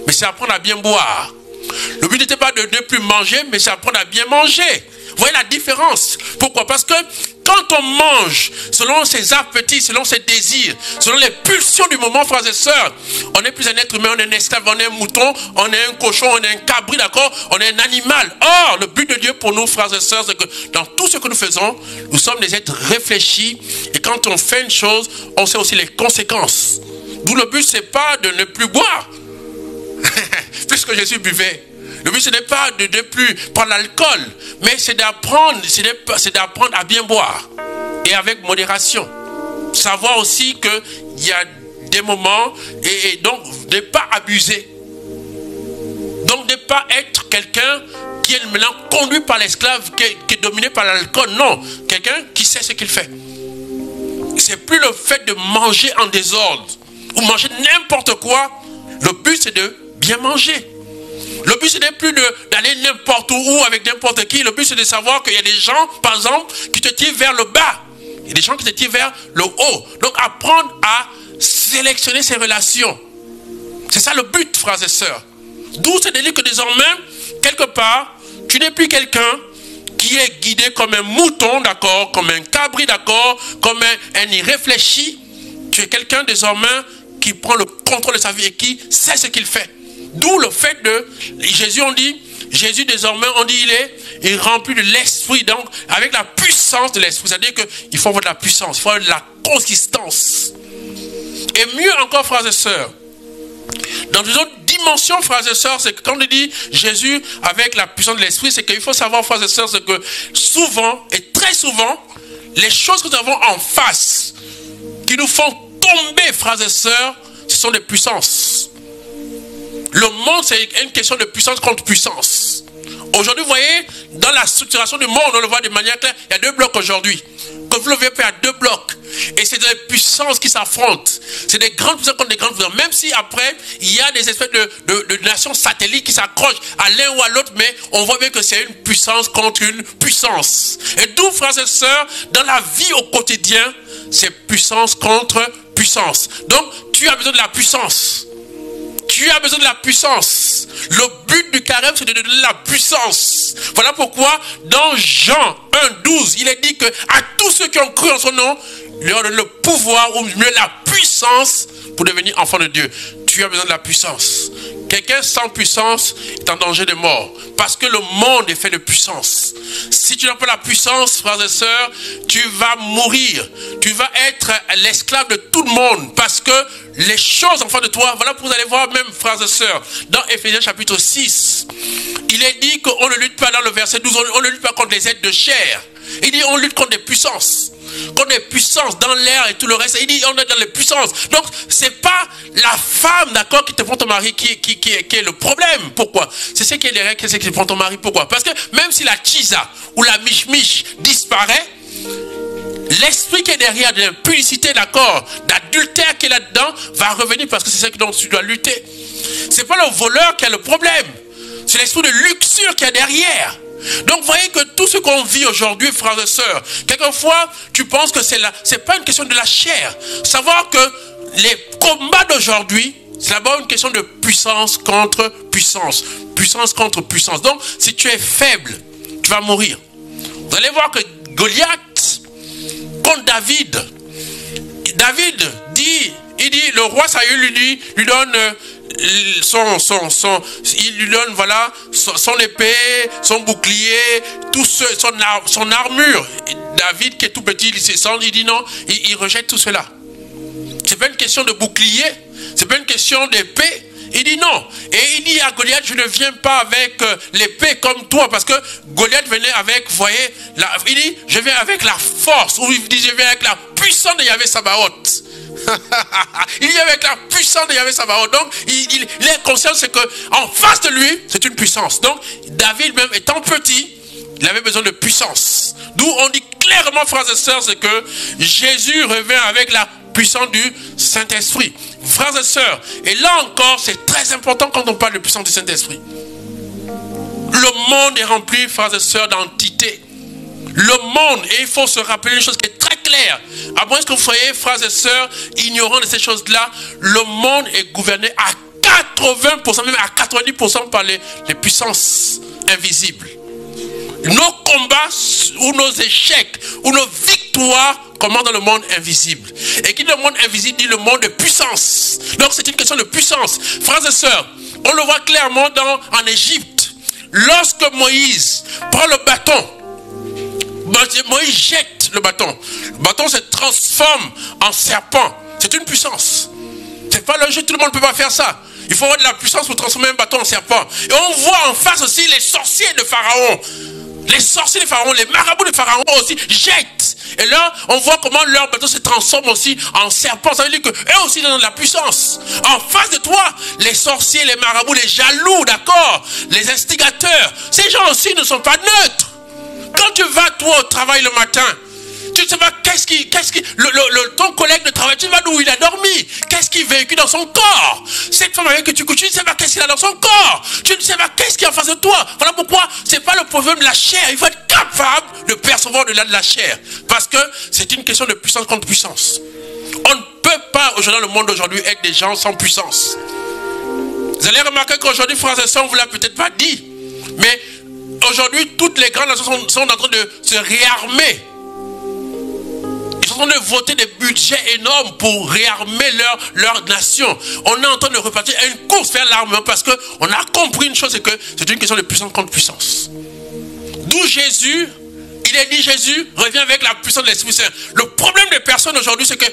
mais c'est apprendre à bien boire. Le but n'était pas de ne plus manger, mais c'est apprendre à bien manger. Vous voyez la différence? Pourquoi? Parce que quand on mange selon ses appétits, selon ses désirs, selon les pulsions du moment, frères et sœurs, on n'est plus un être humain, on est un esclave, on est un mouton, on est un cochon, on est un cabri, d'accord? On est un animal. Or, le but de Dieu pour nous, frères et sœurs, c'est que dans tout ce que nous faisons, nous sommes des êtres réfléchis. Et quand on fait une chose, on sait aussi les conséquences. D'où le but, c'est pas de ne plus boire. Puisque Jésus buvait. Le but, ce n'est pas de ne plus prendre l'alcool, mais c'est d'apprendre à bien boire. Et avec modération. Savoir aussi qu'il y a des moments, et donc ne pas abuser. Donc ne pas être quelqu'un qui est maintenant conduit par l'esclave, qui est dominé par l'alcool. Non, quelqu'un qui sait ce qu'il fait. C'est plus le fait de manger en désordre, ou manger n'importe quoi. Le but, c'est de bien manger. Le but, ce n'est plus d'aller n'importe où avec n'importe qui. Le but, c'est de savoir qu'il y a des gens, par exemple, qui te tirent vers le bas. Il y a des gens qui te tirent vers le haut. Donc, apprendre à sélectionner ses relations. C'est ça le but, frères et sœurs. D'où c'est de dire que désormais, quelque part, tu n'es plus quelqu'un qui est guidé comme un mouton, d'accord, comme un cabri, d'accord, comme un irréfléchi. Tu es quelqu'un désormais qui prend le contrôle de sa vie et qui sait ce qu'il fait. D'où le fait de Jésus, on dit, Jésus désormais, on dit, il est rempli de l'esprit, donc avec la puissance de l'esprit. C'est-à-dire qu'il faut avoir de la puissance, il faut avoir de la consistance. Et mieux encore, frères et sœurs, dans une autre dimension, frères et sœurs, c'est que quand on dit Jésus avec la puissance de l'esprit, c'est qu'il faut savoir, frères et sœurs, c'est que souvent, et très souvent, les choses que nous avons en face, qui nous font tomber, frères et sœurs, ce sont des puissances. Le monde, c'est une question de puissance contre puissance. Aujourd'hui, vous voyez, dans la structuration du monde, on le voit de manière claire, il y a deux blocs aujourd'hui. Comme vous le voyez, il y a deux blocs. Et c'est des puissances qui s'affrontent. C'est des grandes puissances contre des grandes puissances. Même si après, il y a des espèces de nations satellites qui s'accrochent à l'un ou à l'autre, mais on voit bien que c'est une puissance contre une puissance. Et d'où, frères et sœurs, dans la vie au quotidien, c'est puissance contre puissance. Donc, tu as besoin de la puissance. Tu as besoin de la puissance. Le but du carême, c'est de donner la puissance. Voilà pourquoi, dans Jean 1,12, il est dit que à tous ceux qui ont cru en son nom, il leur donne le pouvoir, ou mieux la puissance, pour devenir enfant de Dieu. Tu as besoin de la puissance. quelqu'un sans puissance est en danger de mort. Parce que le monde est fait de puissance. Si tu n'as pas la puissance, frères et sœurs, tu vas mourir. Tu vas être l'esclave de tout le monde. Parce que les choses en face de toi, voilà pour vous allez voir même, frères et sœurs, dans Éphésiens chapitre 6, il est dit qu'on ne lutte pas dans le verset 12, on ne lutte pas contre les êtres de chair. Il dit on lutte contre des puissances. Contre des puissances dans l'air et tout le reste. Il dit on est dans les puissances. Donc c'est pas la femme, d'accord, qui te prend ton mari qui est le problème. Pourquoi? C'est ce qui est les règles, c'est qui te prend ton mari. Pourquoi? Parce que même si la tchisa ou la miche disparaît, l'esprit qui est derrière de l'impudicité, d'accord, d'adultère qui est là-dedans, va revenir parce que c'est ce dont tu dois lutter. C'est pas le voleur qui a le problème. C'est l'esprit de luxure qui est derrière. Donc vous voyez que tout ce qu'on vit aujourd'hui, frères et sœurs, quelquefois tu penses que c'est pas une question de la chair. Savoir que les combats d'aujourd'hui, c'est d'abord une question de puissance contre puissance. Puissance contre puissance. Donc si tu es faible, tu vas mourir. Vous allez voir que Goliath contre David dit, le roi Saül lui donne il lui donne voilà son épée, son bouclier, tout son armure. Et David qui est tout petit, il dit non, il rejette tout cela. C'est pas une question de bouclier, c'est pas une question d'épée. Il dit non. Et il dit à Goliath, je ne viens pas avec l'épée comme toi. Parce que Goliath venait avec, vous voyez, il dit, je viens avec la force. Ou il dit, je viens avec la puissance de Yahvé Sabaoth. Il vient avec la puissance de Yahvé Sabaoth. Donc, il est conscient qu'en face de lui, c'est une puissance. Donc, David même étant petit, il avait besoin de puissance. D'où on dit clairement, frères et sœurs, c'est que Jésus revient avec la puissance du Saint-Esprit. Frères et sœurs, et là encore, c'est très important quand on parle de puissance du Saint-Esprit. Le monde est rempli, frères et sœurs, d'entités. Le monde, et il faut se rappeler une chose qui est très claire. À moins que vous soyez, frères et sœurs, ignorants de ces choses-là, le monde est gouverné à 80%, même à 90% par les puissances invisibles. Nos combats ou nos échecs ou nos victoires commencent dans le monde invisible. Et qui dit le monde invisible dit le monde de puissance. Donc c'est une question de puissance. Frères et sœurs, on le voit clairement en Égypte. Lorsque Moïse prend le bâton, Moïse jette le bâton. Le bâton se transforme en serpent. C'est une puissance. C'est pas logique, tout le monde ne peut pas faire ça. Il faut avoir de la puissance pour transformer un bâton en serpent. Et on voit en face aussi les sorciers de Pharaon. Les sorciers de Pharaon, les marabouts de Pharaon aussi jettent. Et là, on voit comment leur bateau se transforme aussi en serpent. Ça veut dire qu'eux aussi ils ont de la puissance. En face de toi, les sorciers, les marabouts, les jaloux, d'accord, les instigateurs, ces gens aussi ne sont pas neutres. Quand tu vas, toi, au travail le matin, tu ne sais pas ton collègue de travail, tu ne sais pas d'où il a dormi. Qu'est-ce qu'il véhicule dans son corps. Cette femme avec que tu couches, tu ne sais pas qu'est-ce qu'il a dans son corps. Tu ne sais pas qu'est-ce qu'il y a en face de toi. Voilà pourquoi ce n'est pas le problème de la chair. Il faut être capable de percevoir au-delà de la chair. Parce que c'est une question de puissance contre puissance. On ne peut pas, aujourd'hui, dans le monde d'aujourd'hui, être des gens sans puissance. Vous allez remarquer qu'aujourd'hui, frères et sœurs, on ne vous l'a peut-être pas dit. Mais aujourd'hui, toutes les grandes nations sont en train de se réarmer. Ils sont en train de voter des budgets énormes pour réarmer leur nation. On est en train de repartir à une course vers l'armement parce qu'on a compris une chose, c'est que c'est une question de puissance contre puissance. D'où Jésus, il est dit, Jésus revient avec la puissance de l'Esprit Saint. Le problème des personnes aujourd'hui, c'est que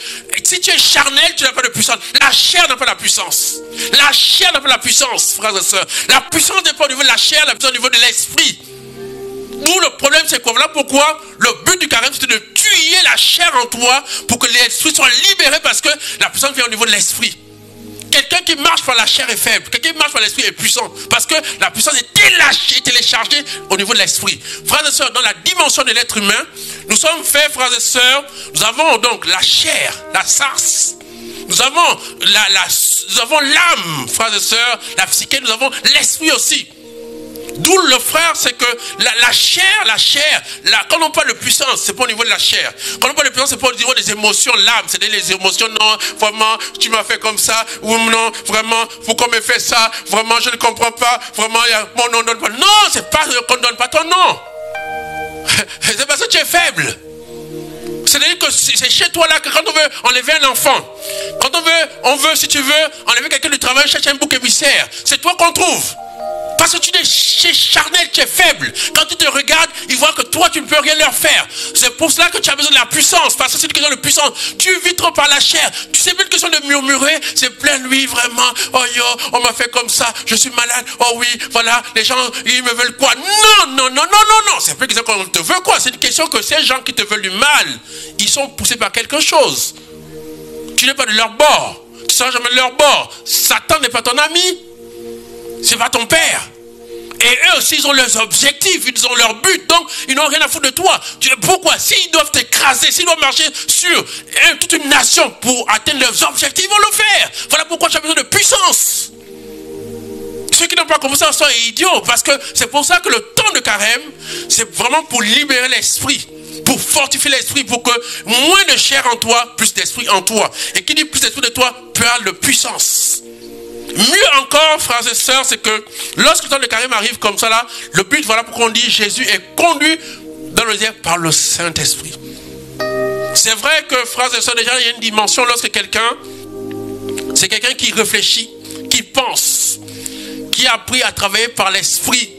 si tu es charnel, tu n'as pas de puissance. La chair n'a pas la puissance. La chair n'a pas la puissance, frères et sœurs. La puissance n'est pas au niveau de la chair, la puissance au niveau de l'esprit. D'où le problème, c'est quoi? Voilà pourquoi le but du carême, c'est de tuer la chair en toi pour que l'esprit soit libéré parce que la puissance vient au niveau de l'esprit. Quelqu'un qui marche par la chair est faible. Quelqu'un qui marche par l'esprit est puissant. Parce que la puissance est téléchargée au niveau de l'esprit. Frères et sœurs, dans la dimension de l'être humain, nous sommes faits, frères et sœurs, nous avons donc la chair, la sarce. Nous avons l'âme, frères et sœurs, la psyché, nous avons l'esprit aussi. D'où le frère, c'est que la chair, quand on parle de puissance, c'est pas au niveau de la chair. Quand on parle de puissance, c'est pas au niveau des émotions, l'âme. C'est les émotions, non, vraiment, tu m'as fait comme ça, ou non, vraiment, pourquoi me fait ça, vraiment, je ne comprends pas, vraiment, mon nom donne pas. Non, c'est pas qu'on ne donne pas ton nom. C'est parce que tu es faible. Ce C'est-à-dire que c'est chez toi là que quand on veut enlever un enfant, quand on veut, si tu veux, enlever quelqu'un du travail, chercher un bouc émissaire, c'est toi qu'on trouve. Parce que tu es charnel, tu es faible. Quand tu te regardes, ils voient que toi, tu ne peux rien leur faire. C'est pour cela que tu as besoin de la puissance. Parce que c'est une question de puissance. Tu vis trop par la chair. Tu sais plus une question de murmurer. C'est plein lui, vraiment. Oh yo, on m'a fait comme ça. Je suis malade. Oh oui, voilà. Les gens, ils me veulent quoi? Non, non, non, non, non, non. C'est plus une question qu'on te veut quoi. C'est une question que ces gens qui te veulent du mal, ils sont poussés par quelque chose. Tu n'es pas de leur bord. Tu ne seras jamais de leur bord. Satan n'est pas ton ami. C'est pas ton père. Et eux aussi, ils ont leurs objectifs, ils ont leur but, donc ils n'ont rien à foutre de toi. Pourquoi? S'ils doivent t'écraser, s'ils doivent marcher sur toute une nation pour atteindre leurs objectifs, ils vont le faire. Voilà pourquoi tu as besoin de puissance. Ceux qui n'ont pas compris ça sont idiots, parce que c'est pour ça que le temps de carême, c'est vraiment pour libérer l'esprit, pour fortifier l'esprit, pour que moins de chair en toi, plus d'esprit en toi. Et qui dit plus d'esprit de toi, parle de puissance. Mieux encore, frères et sœurs, c'est que lorsque le temps de carême arrive comme ça là, le but, voilà pourquoi on dit Jésus est conduit dans le désert par le Saint-Esprit. C'est vrai que, frères et sœurs, déjà il y a une dimension lorsque quelqu'un, c'est quelqu'un qui réfléchit, qui pense, qui a appris à travailler par l'esprit,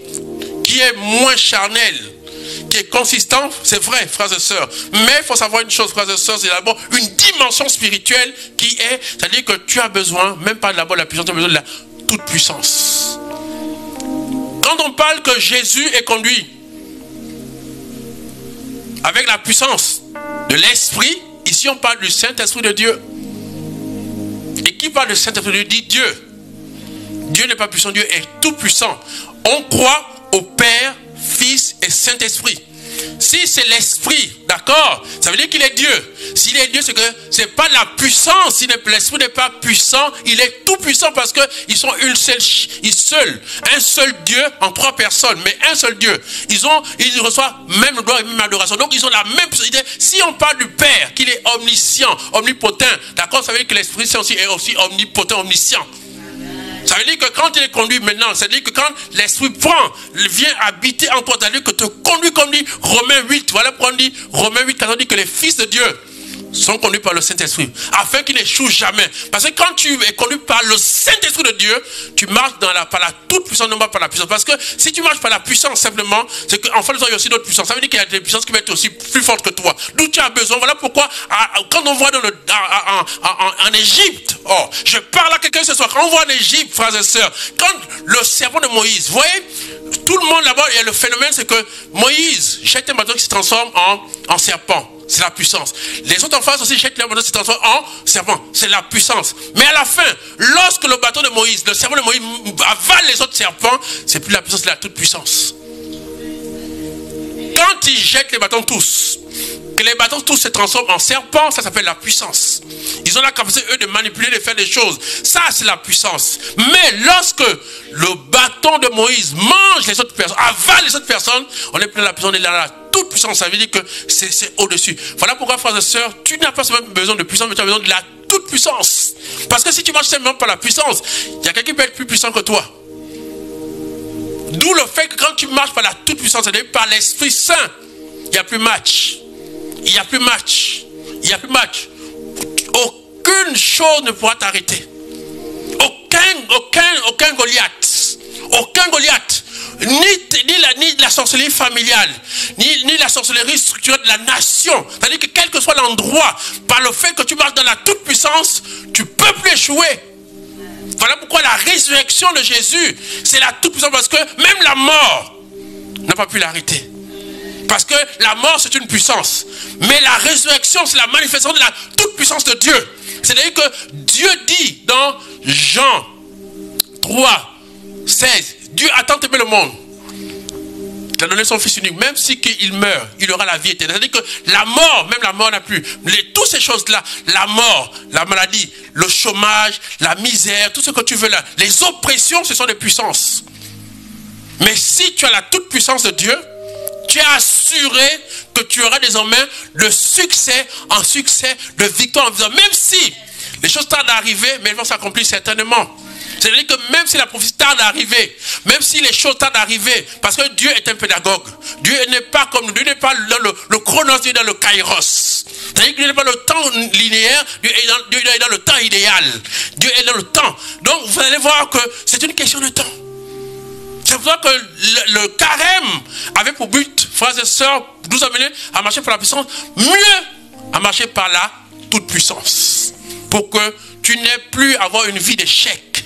qui est moins charnel, qui est consistant, c'est vrai, frères et sœurs. Mais il faut savoir une chose, frères et sœurs, c'est d'abord une dimension spirituelle qui est, c'est-à-dire que tu as besoin, même pas d'abord de la puissance, tu as besoin de la toute puissance. Quand on parle que Jésus est conduit avec la puissance de l'Esprit, ici on parle du Saint-Esprit de Dieu. Et qui parle du Saint-Esprit de Dieu dit Dieu. Dieu n'est pas puissant, Dieu est tout puissant. On croit au Père, Fils et Saint-Esprit. Si c'est l'Esprit, d'accord, ça veut dire qu'il est Dieu. S'il est Dieu, c'est que c'est pas la puissance. Si l'Esprit n'est pas puissant, il est tout puissant parce que ils sont un seul Dieu en trois personnes, mais un seul Dieu. Ils reçoivent même le droit et même l'adoration. Donc ils ont la même puissance. Si on parle du Père, qu'il est omniscient, omnipotent, d'accord, ça veut dire que l'Esprit est aussi omnipotent, omniscient. Ça veut dire que quand il est conduit maintenant, ça veut dire que quand l'Esprit vient habiter en toi, ça veut dire que te conduit comme dit Romains 8. Voilà pourquoi on dit Romains 8, quand on dit que les fils de Dieu sont conduits par le Saint-Esprit, afin qu'ils n'échouent jamais. Parce que quand tu es conduit par le Saint-Esprit de Dieu, tu marches par la toute puissance, non pas par la puissance. Parce que si tu marches par la puissance simplement, c'est qu'en fait, il y a aussi d'autres puissances. Ça veut dire qu'il y a des puissances qui vont être aussi plus fortes que toi. D'où tu as besoin. Voilà pourquoi, quand on voit en Égypte, oh, je parle à quelqu'un ce soir, quand on voit en Égypte, frères et sœurs, quand le serpent de Moïse, vous voyez, tout le monde là-bas, il y a le phénomène, c'est que Moïse jette un bâton qui se transforme en serpent. C'est la puissance. Les autres en face aussi jettent leur bâton qui se transforme en serpent. C'est la puissance. Mais à la fin, lorsque le bâton de Moïse, le serpent de Moïse avale les autres serpents, c'est plus la puissance, c'est la toute puissance. Quand ils jettent les bâtons tous, que les bâtons tous se transforment en serpents, ça s'appelle la puissance. Ils ont la capacité, eux, de manipuler, de faire des choses. Ça, c'est la puissance. Mais lorsque le bâton de Moïse mange les autres personnes, avale les autres personnes, on est plein de la puissance, on est là, toute puissance. Ça veut dire que c'est au-dessus. Voilà pourquoi, frères et sœurs, tu n'as pas seulement besoin de puissance, mais tu as besoin de la toute puissance. Parce que si tu marches simplement par la puissance, il y a quelqu'un qui peut être plus puissant que toi. D'où le fait que quand tu marches par la toute puissance, c'est-à-dire par l'Esprit Saint, il n'y a plus match. Il n'y a plus match. Il n'y a plus match. Aucune chose ne pourra t'arrêter. Aucun Goliath. Aucun Goliath. Ni la sorcellerie familiale, ni la sorcellerie structurelle de la nation. C'est-à-dire que quel que soit l'endroit, par le fait que tu marches dans la toute puissance, tu ne peux plus échouer. Voilà pourquoi la résurrection de Jésus, c'est la toute puissance, parce que même la mort n'a pas pu l'arrêter. Parce que la mort, c'est une puissance. Mais la résurrection, c'est la manifestation de la toute puissance de Dieu. C'est-à-dire que Dieu dit dans Jean 3, 16, Dieu a tant aimé le monde. Il a donné son Fils unique. Même si il meurt, il aura la vie éternelle. C'est-à-dire que la mort, même la mort n'a plus. Toutes ces choses-là, la mort, la maladie, le chômage, la misère, tout ce que tu veux là, les oppressions, ce sont des puissances. Mais si tu as la toute puissance de Dieu, tu es assuré que tu auras désormais de succès en succès, de victoire en victoire. Même si les choses tardent à arriver, mais elles vont s'accomplir certainement. C'est-à-dire que même si la prophétie tarde à arriver, même si les choses tardent à arriver, parce que Dieu est un pédagogue. Dieu n'est pas comme nous, Dieu n'est pas dans le chronos, Dieu est dans le kairos. C'est-à-dire que Dieu n'est pas le temps linéaire, Dieu est dans le temps idéal. Dieu est dans le temps. Donc vous allez voir que c'est une question de temps. C'est pour ça que le carême avait pour but, frères et sœurs, nous amener à marcher par la puissance, mieux à marcher par la toute puissance. Pour que tu n'aies plus à avoir une vie d'échec.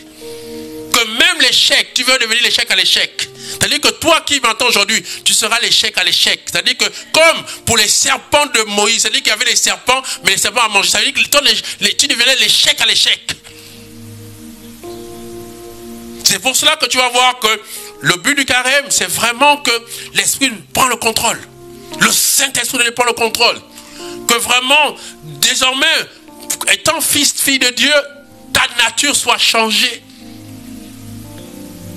Que même l'échec, tu veux devenir l'échec à l'échec. C'est-à-dire que toi qui m'entends aujourd'hui, tu seras l'échec à l'échec. C'est-à-dire que comme pour les serpents de Moïse, c'est-à-dire qu'il y avait les serpents, mais les serpents à manger. Ça veut dire que tu devenais l'échec à l'échec. C'est pour cela que tu vas voir que le but du carême, c'est vraiment que l'Esprit prend le contrôle. Le Saint-Esprit prend le contrôle. Que vraiment, désormais, étant fils, fille de Dieu, ta nature soit changée.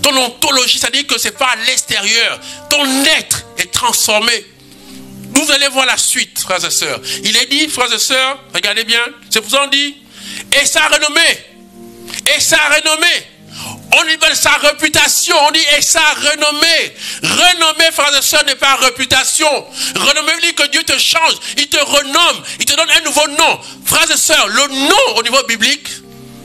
Ton ontologie, c'est-à-dire que ce n'est pas à l'extérieur. Ton être est transformé. Vous allez voir la suite, frères et sœurs. Il est dit, frères et sœurs, regardez bien, c'est pour ça qu'on dit, et sa renommée. Et sa renommée. On dit sa réputation, on dit et sa renommée. Renommée, frères et sœurs, n'est pas réputation. Renommée veut dire que Dieu te change, il te renomme, il te donne un nouveau nom. Frères et sœurs, le nom au niveau biblique,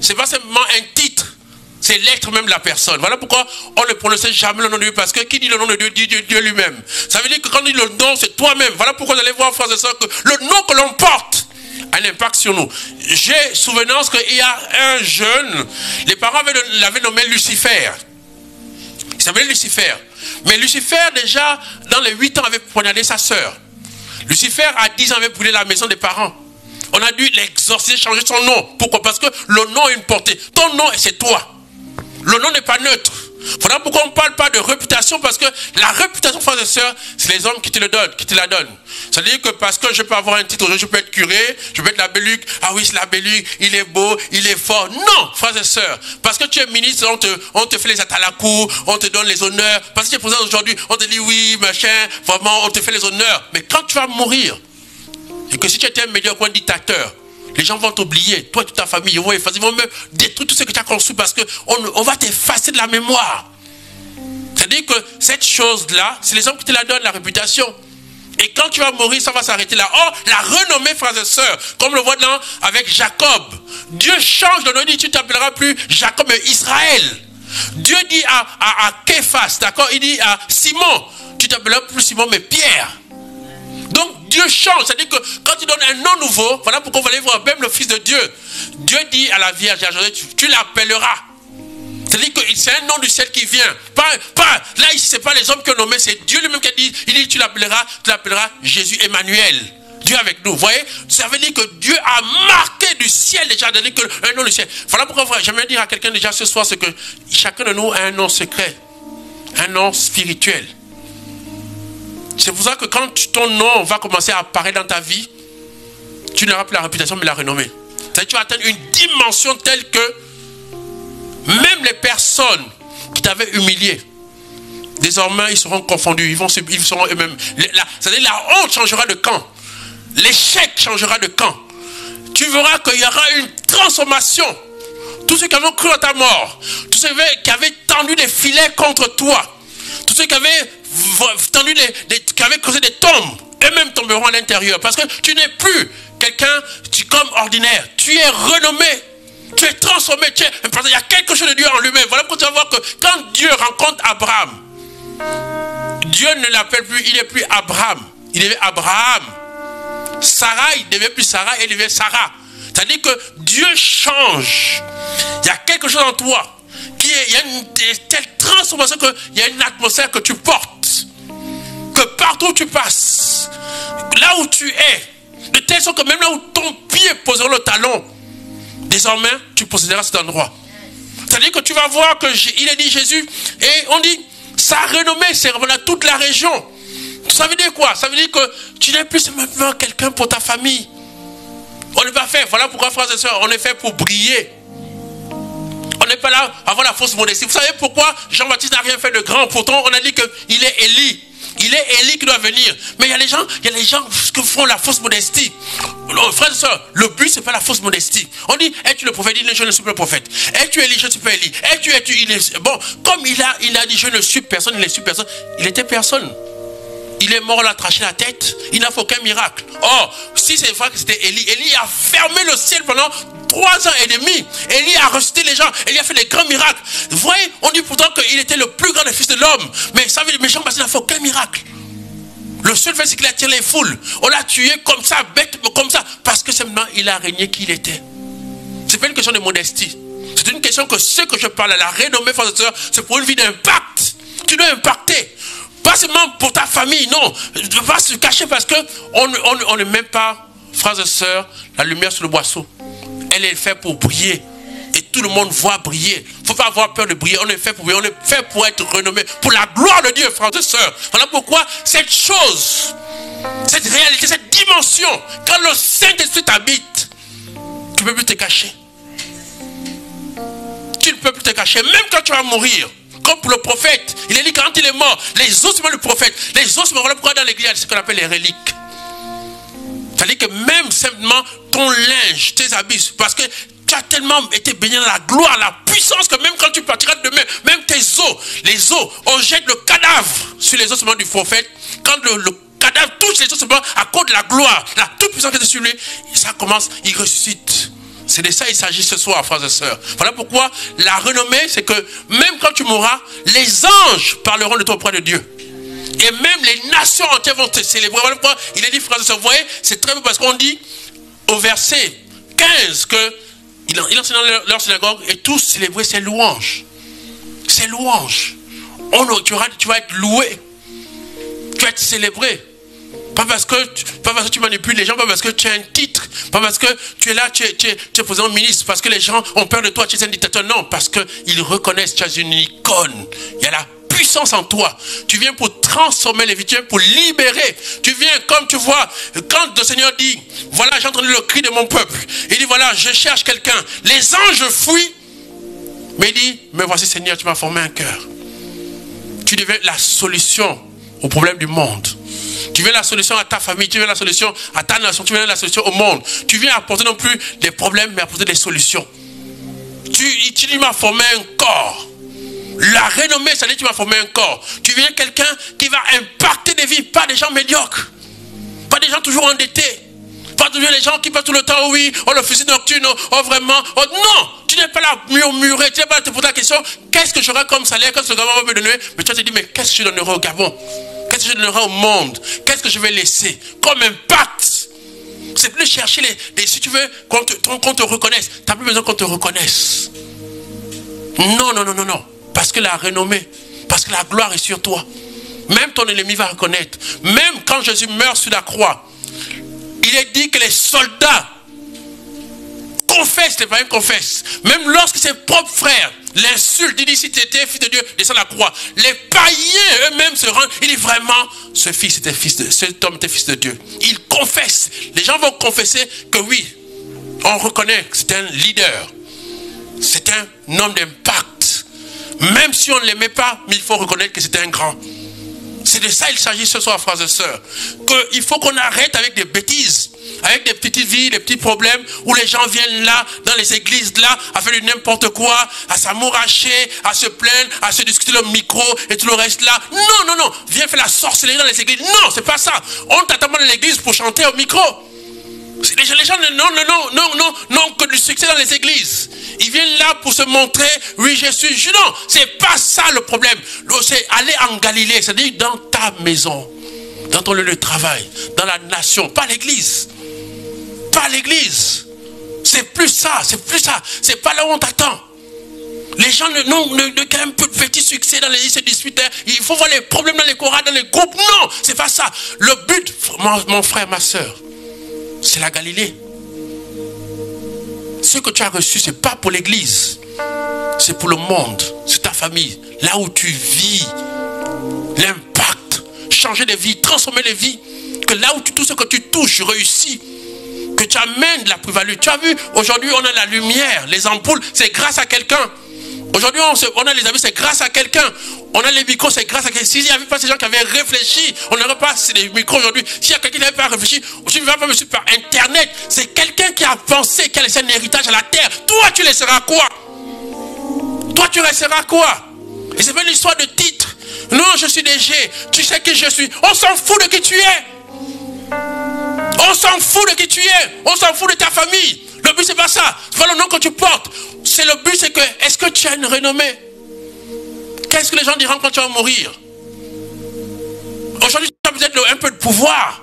c'est pas seulement un titre, c'est l'être même de la personne. Voilà pourquoi on ne prononce jamais le nom de Dieu, parce que qui dit le nom de Dieu dit Dieu lui-même. Ça veut dire que quand on dit le nom, c'est toi-même. Voilà pourquoi vous allez voir, frères et sœurs, que le nom que l'on porte a un impact sur nous. J'ai souvenance qu'il y a un jeune, les parents l'avaient nommé Lucifer. Il s'appelait Lucifer. Mais Lucifer, déjà, dans les 8 ans, avait poignardé sa sœur. Lucifer, à 10 ans, avait brûlé la maison des parents. On a dû l'exorciser, changer son nom. Pourquoi? Parce que le nom a une portée. Ton nom, c'est toi. Le nom n'est pas neutre. Voilà pourquoi on ne parle pas de réputation, parce que la réputation, frères et sœurs, c'est les hommes qui te le donnent, qui te la donnent. C'est-à-dire que parce que je peux avoir un titre, je peux être curé, je peux être la Belluc, ah oui, c'est la Belluc, il est beau, il est fort. Non, frères et sœurs, parce que tu es ministre, on te fait les atalakou, on te donne les honneurs. Parce que tu es présent aujourd'hui, on te dit oui, machin, vraiment, on te fait les honneurs. Mais quand tu vas mourir, et que si tu étais un médiocre ou un dictateur, les gens vont t'oublier, toi et toute ta famille, ils vont même détruire tout ce que tu as construit, parce qu'on va t'effacer de la mémoire. C'est-à-dire que cette chose-là, c'est les hommes qui te la donnent, la réputation. Et quand tu vas mourir, ça va s'arrêter là. Oh, la renommée, frères et sœurs, comme le voit là avec Jacob. Dieu change de nom, il dit, tu t'appelleras plus Jacob, mais Israël. Dieu dit à Képhas, d'accord, il dit à Simon, tu t'appelleras plus Simon, mais Pierre. Donc Dieu change, c'est-à-dire que quand tu donnes un nom nouveau, voilà pourquoi vous allez voir même le Fils de Dieu. Dieu dit à la Vierge, à Joseph, tu l'appelleras. C'est-à-dire que c'est un nom du ciel qui vient. Là ici, ce n'est pas les hommes qui ont nommé, c'est Dieu lui-même qui dit, il dit tu l'appelleras Jésus Emmanuel. Dieu avec nous, vous voyez? Ça veut dire que Dieu a marqué du ciel déjà, c'est-à-dire un nom du ciel. Voilà pourquoi j'aimerais dire à quelqu'un déjà ce soir, c'est que chacun de nous a un nom secret, un nom spirituel. C'est pour ça que quand ton nom va commencer à apparaître dans ta vie, tu n'auras plus la réputation mais la renommée. C'est-à-dire que tu vas atteindre une dimension telle que même les personnes qui t'avaient humilié, désormais ils seront confondus, ils seront eux-mêmes. C'est-à-dire la honte changera de camp, l'échec changera de camp. Tu verras qu'il y aura une transformation. Tous ceux qui avaient cru à ta mort, tous ceux qui avaient tendu des filets contre toi, tous ceux qui avaient qui avaient causé des tombes, eux-mêmes tomberont à l'intérieur. Parce que tu n'es plus quelqu'un comme ordinaire. Tu es renommé. Tu es transformé. Il y a quelque chose de Dieu en lui-même. Voilà pourquoi tu vas voir que quand Dieu rencontre Abraham, Dieu ne l'appelle plus, il n'est plus Abraham. Il devient Abraham. Sarah, il ne devient plus Sarah, il devient Sarah. C'est-à-dire que Dieu change. Il y a quelque chose en toi. Il y a une telle transformation qu'il y a une atmosphère que tu portes. Que partout où tu passes, là où tu es, de telle sorte que même là où ton pied posera le talon, désormais tu posséderas cet endroit. C'est-à-dire que tu vas voir qu'il est dit Jésus, et on dit sa renommée c'est dans toute la région. Ça veut dire quoi? Ça veut dire que tu n'es plus simplement quelqu'un pour ta famille. On n'est pas fait, voilà pourquoi frères et sœurs, on est fait pour briller. On n'est pas là avant la fausse modestie. Vous savez pourquoi Jean-Baptiste n'a rien fait de grand? Pourtant on a dit qu'il est Élie. Il est Élie qui doit venir. Mais il y a les gens qui font la fausse modestie. Non, frères et sœurs, le but c'est pas la fausse modestie. On dit, es-tu le prophète? Il dit, je ne suis pas le prophète. Es-tu Élie? Je ne suis pas Élie. Bon, comme il a dit, je ne suis personne, il ne suis personne. Il était personne. il est mort, on l'a arraché la tête, il n'a fait aucun miracle. Or, si c'est vrai que c'était Élie, Élie a fermé le ciel pendant 3 ans et demi. Élie a ressuscité les gens, Élie a fait des grands miracles. Vous voyez, on dit pourtant qu'il était le plus grand des fils de l'homme. Mais ça veut dire méchant parce qu'il n'a fait aucun miracle. Le seul fait, c'est qu'il a tiré les foules. On l'a tué comme ça, bête, comme ça. Parce que simplement, il a régné qui il était. C'est pas une question de modestie. C'est une question que ce que je parle à la renommée, frères et sœurs, c'est pour une vie d'impact. Tu dois impacter. Pas seulement pour ta famille, non. Tu ne dois pas se cacher parce qu'on ne met pas, frères et sœurs, la lumière sur le boisseau. Elle est faite pour briller. Et tout le monde voit briller. Il ne faut pas avoir peur de briller. On est fait pour briller. On est fait pour être renommé. Pour la gloire de Dieu, frères et sœurs. Voilà pourquoi cette chose, cette réalité, cette dimension, quand le Saint-Esprit t'habite, tu ne peux plus te cacher. Tu ne peux plus te cacher. Même quand tu vas mourir. Comme pour le prophète. Il est dit quand il est mort, les ossements du prophète, les ossements, voilà pourquoi dans l'église, c'est ce qu'on appelle les reliques. C'est-à-dire que même simplement ton linge, tes habits, parce que tu as tellement été baigné dans la gloire, la puissance, que même quand tu partiras demain, même tes os, les os, on jette le cadavre sur les ossements du prophète. Quand le cadavre touche les ossements à cause de la gloire, la toute puissance qui est sur lui, ça commence, il ressuscite. C'est de ça qu'il s'agit ce soir, frères et sœurs. Voilà pourquoi la renommée, c'est que même quand tu mourras, les anges parleront de toi auprès de Dieu. Et même les nations entières vont te célébrer. Voilà pourquoi il est dit, frères et sœurs, vous voyez, c'est très beau parce qu'on dit au verset 15 que il enseigne dans leur synagogue et tous célébrer ses louanges. Ses louanges. Tu vas être loué. Tu vas être célébré. Pas parce que tu manipules les gens, pas parce que tu as un titre, pas parce que tu es là, tu es président ministre, parce que les gens ont peur de toi, tu es un dictateur. Non, parce qu'ils reconnaissent que tu es une icône. Il y a la puissance en toi. Tu viens pour transformer les vies, tu viens pour libérer. Tu viens comme tu vois, quand le Seigneur dit, voilà, j'ai entendu le cri de mon peuple. Il dit, voilà, je cherche quelqu'un. Les anges fuient. Mais il dit, mais voici Seigneur, tu m'as formé un cœur. Tu deviens la solution au problème du monde. Tu viens la solution à ta famille, tu viens la solution à ta nation, tu viens la solution au monde. Tu viens apporter non plus des problèmes, mais apporter des solutions. Tu m'as formé un corps. La renommée, ça dit que tu m'as formé un corps. Tu viens quelqu'un qui va impacter des vies, pas des gens médiocres. Pas des gens toujours endettés. Pas toujours les gens qui passent tout le temps, oui, oh le fusil nocturne, oh vraiment, oh non. Tu n'es pas là murmurer, tu n'es pas là te poser la question, qu'est-ce que j'aurai comme salaire, qu'est-ce que le Gabon va me donner? Mais tu vas te dire, mais qu'est-ce que je donnerai au Gabon? Qu'est-ce que je donnerai au monde? Qu'est-ce que je vais laisser comme impact? C'est plus chercher si tu veux qu'on te reconnaisse. Tu n'as plus besoin qu'on te reconnaisse. Non. Parce que la renommée, parce que la gloire est sur toi. Même ton ennemi va reconnaître. Même quand Jésus meurt sur la croix, il est dit que les soldats confessent, les païens confessent. Même lorsque ses propres frères l'insultent, il dit si tu étais fils de Dieu, descends la croix. Les païens eux-mêmes se rendent. Il dit vraiment, cet homme était fils de Dieu. Ils confessent. Les gens vont confesser que oui, on reconnaît que c'est un leader. C'est un homme d'impact. Même si on ne l'aimait pas, mais il faut reconnaître que c'était un grand. C'est de ça il s'agit ce soir, frères et sœurs. Il faut qu'on arrête avec des bêtises, avec des petites vies, des petits problèmes, où les gens viennent là, dans les églises là, à faire du n'importe quoi, à s'amouracher, à se plaindre, à se discuter le micro et tout le reste là. Non. Viens faire la sorcellerie dans les églises. Non, c'est pas ça. On t'attend dans l'église pour chanter au micro. Les gens non, que du succès dans les églises. Ils viennent là pour se montrer, oui je suis juif. Non, c'est pas ça le problème. C'est aller en Galilée, c'est-à-dire dans ta maison, dans ton lieu de travail, dans la nation, pas l'église. Pas l'église. C'est plus ça. C'est pas là où on t'attend. Les gens quand même peu de petits succès dans les lycées disputaires. Il faut voir les problèmes dans les chorales, dans les groupes. Non, c'est pas ça. Le but, mon frère, ma soeur, c'est la Galilée. Ce que tu as reçu, c'est pas pour l'église. C'est pour le monde. C'est ta famille. Là où tu vis. L'impact. Changer des vies. Transformer les vies. Que là où tout ce que tu touches réussit. Que tu amènes de la plus-value. Tu as vu, aujourd'hui on a la lumière. Les ampoules, c'est grâce à quelqu'un. Aujourd'hui on a les avis, c'est grâce à quelqu'un. On a les micros, c'est grâce à quelqu'un. S'il n'y avait pas ces gens qui avaient réfléchi, on n'aurait pas les micros aujourd'hui. S'il y a quelqu'un qui n'avait pas réfléchi, tu ne vas pas me suivre par internet. C'est quelqu'un qui a pensé, qui a laissé un héritage à la terre. Toi, tu laisseras quoi? Toi, tu resteras quoi? Et c'est pas une histoire de titre. Non, je suis DG. Tu sais qui je suis. On s'en fout de qui tu es. On s'en fout de qui tu es. On s'en fout de ta famille. Le but, c'est pas ça. C'est pas le nom que tu portes. C'est le but, c'est que, est-ce que tu as une renommée? Qu'est-ce que les gens diront quand tu vas mourir? Aujourd'hui, tu as peut-être un peu de pouvoir.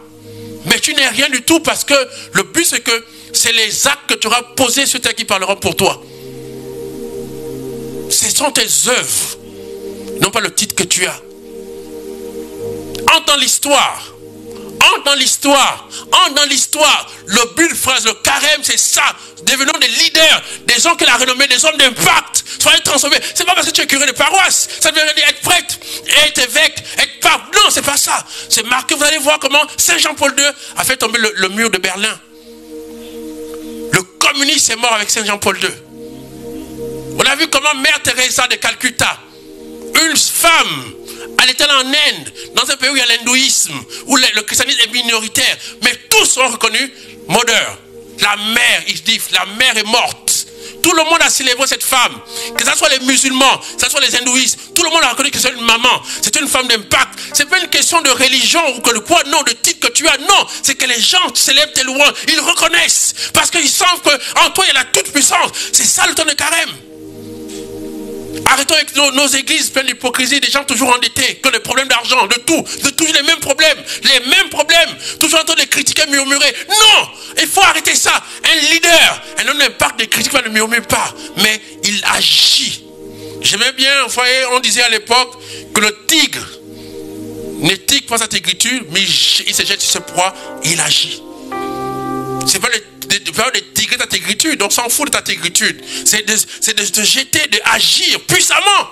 Mais tu n'es rien du tout parce que le but, c'est que c'est les actes que tu auras posés sur terre qui parleront pour toi. Ce sont tes œuvres, non pas le titre que tu as. Entre dans l'histoire. Entre dans l'histoire. Entre dans l'histoire. Le but, frère, le carême, c'est ça. Devenons des leaders, des hommes qui la renommée, des hommes d'impact. Soyez transformés. C'est pas parce que tu es curé de paroisse. Ça veut dire être prêtre, être évêque, être pape. Non, c'est pas ça. C'est marqué. Vous allez voir comment Saint Jean-Paul II a fait tomber le mur de Berlin. Le communisme est mort avec Saint Jean-Paul II. On a vu comment Mère Teresa de Calcutta, une femme, elle était en Inde, dans un pays où il y a l'hindouisme, où le christianisme est minoritaire, mais tous ont reconnu Mother, la mère, ils disent, la mère est morte. Tout le monde a célébré cette femme, que ce soit les musulmans, que ce soit les hindouistes, tout le monde a reconnu que c'est une maman, c'est une femme d'impact. C'est pas une question de religion ou que le quoi, non, de titre que tu as, non, c'est que les gens célèbrent tes louanges, ils reconnaissent, parce qu'ils savent qu'en toi il y a la toute puissance. C'est ça le temps de carême. Arrêtons avec nos églises pleines d'hypocrisie, des gens toujours endettés, qui ont des problèmes d'argent, de toujours les mêmes problèmes, toujours en train de critiquer, murmurer. Non, il faut arrêter ça. Un leader, un homme d'impact ne critique pas, ne murmure pas, mais il agit. J'aimais bien, vous voyez, on disait à l'époque que le tigre ne tique pas sa tigritude, mais il se jette sur ses proies et il agit. C'est pas de tigrer ta tigritude, on s'en fout de ta tigritude. C'est de te jeter, d'agir puissamment.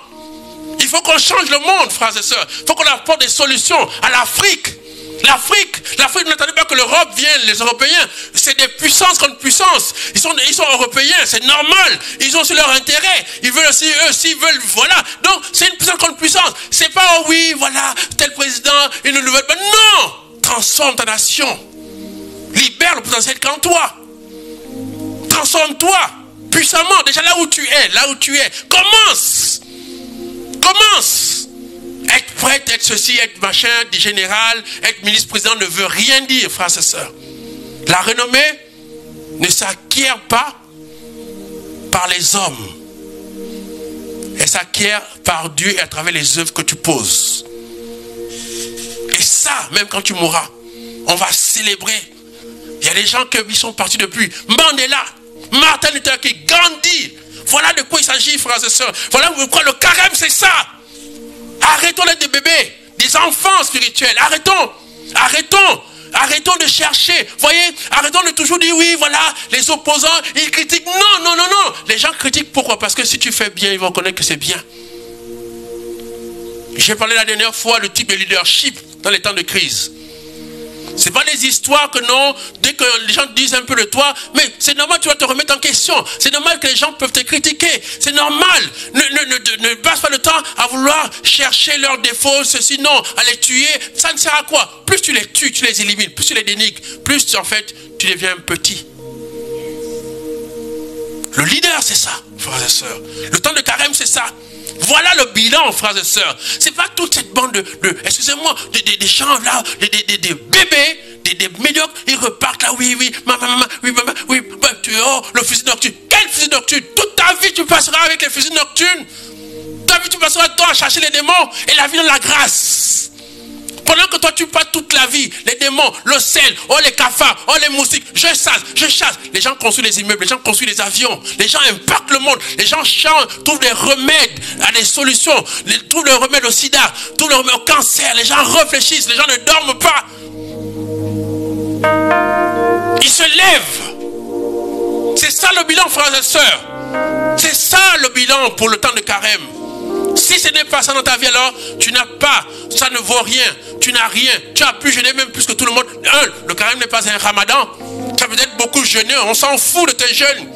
Il faut qu'on change le monde, frères et sœurs. Il faut qu'on apporte des solutions à l'Afrique. L'Afrique, n'attendez pas que l'Europe vienne, les Européens. C'est des puissances contre puissances. Ils sont européens, c'est normal. Ils ont aussi leur intérêt. Ils veulent aussi, eux aussi veulent, voilà. Donc, c'est une puissance contre puissance. C'est pas, oh oui, voilà, tel président, ils ne le veulent pas. Non! Transforme ta nation. Libère le potentiel qu'en toi. Transforme-toi puissamment. Déjà là où tu es. Commence. Être prêtre, être ceci, être machin, être général, être ministre-président ne veut rien dire, frères et sœurs. La renommée ne s'acquiert pas par les hommes. Elle s'acquiert par Dieu et à travers les œuvres que tu poses. Et ça, même quand tu mourras, on va célébrer. Il y a des gens qui sont partis depuis. Mandela, Martin Luther King, Gandhi. Voilà de quoi il s'agit, frères et sœurs. Voilà pourquoi le carême, c'est ça. Arrêtons d'être des bébés, des enfants spirituels. Arrêtons de chercher. Voyez, arrêtons de toujours dire oui, voilà, les opposants, ils critiquent. Non. Les gens critiquent pourquoi? Parce que si tu fais bien, ils vont connaître que c'est bien. J'ai parlé la dernière fois du type de leadership dans les temps de crise. C'est pas des histoires que non, dès que les gens disent un peu de toi, mais c'est normal, tu vas te remettre en question. C'est normal que les gens peuvent te critiquer. C'est normal. Ne passe pas le temps à vouloir chercher leurs défauts, ceci, non, à les tuer. Ça ne sert à quoi? Plus tu les tues, tu les élimines, plus tu les dénigres, plus en fait, tu deviens petit. Le leader, c'est ça, frères et sœurs. Le temps de carême, c'est ça. Voilà le bilan, frères et sœurs. C'est pas toute cette bande excusez-moi, des gens là, des bébés, des médiocres, ils repartent là, oui, maman, le fusil nocturne. Quel fusil nocturne? Toute ta vie, tu passeras avec les fusils nocturnes. Ta vie, tu passeras toi à chercher les démons et la vie dans la grâce. Pendant que toi tu passes toute la vie, les démons, le sel, les cafards, les moustiques, je chasse. Les gens construisent les immeubles, les gens construisent les avions, les gens impactent le monde, les gens chantent, trouvent des remèdes à des solutions, trouvent le remède au sida, trouvent le remède au cancer, les gens réfléchissent, les gens ne dorment pas. Ils se lèvent. C'est ça le bilan, frères et sœurs. C'est ça le bilan pour le temps de carême. Si ce n'est pas ça dans ta vie, alors tu n'as pas, ça ne vaut rien, tu n'as rien, tu as pu jeûner même plus que tout le monde. Le carême n'est pas un ramadan, ça veut être beaucoup jeûner, on s'en fout de tes jeûnes.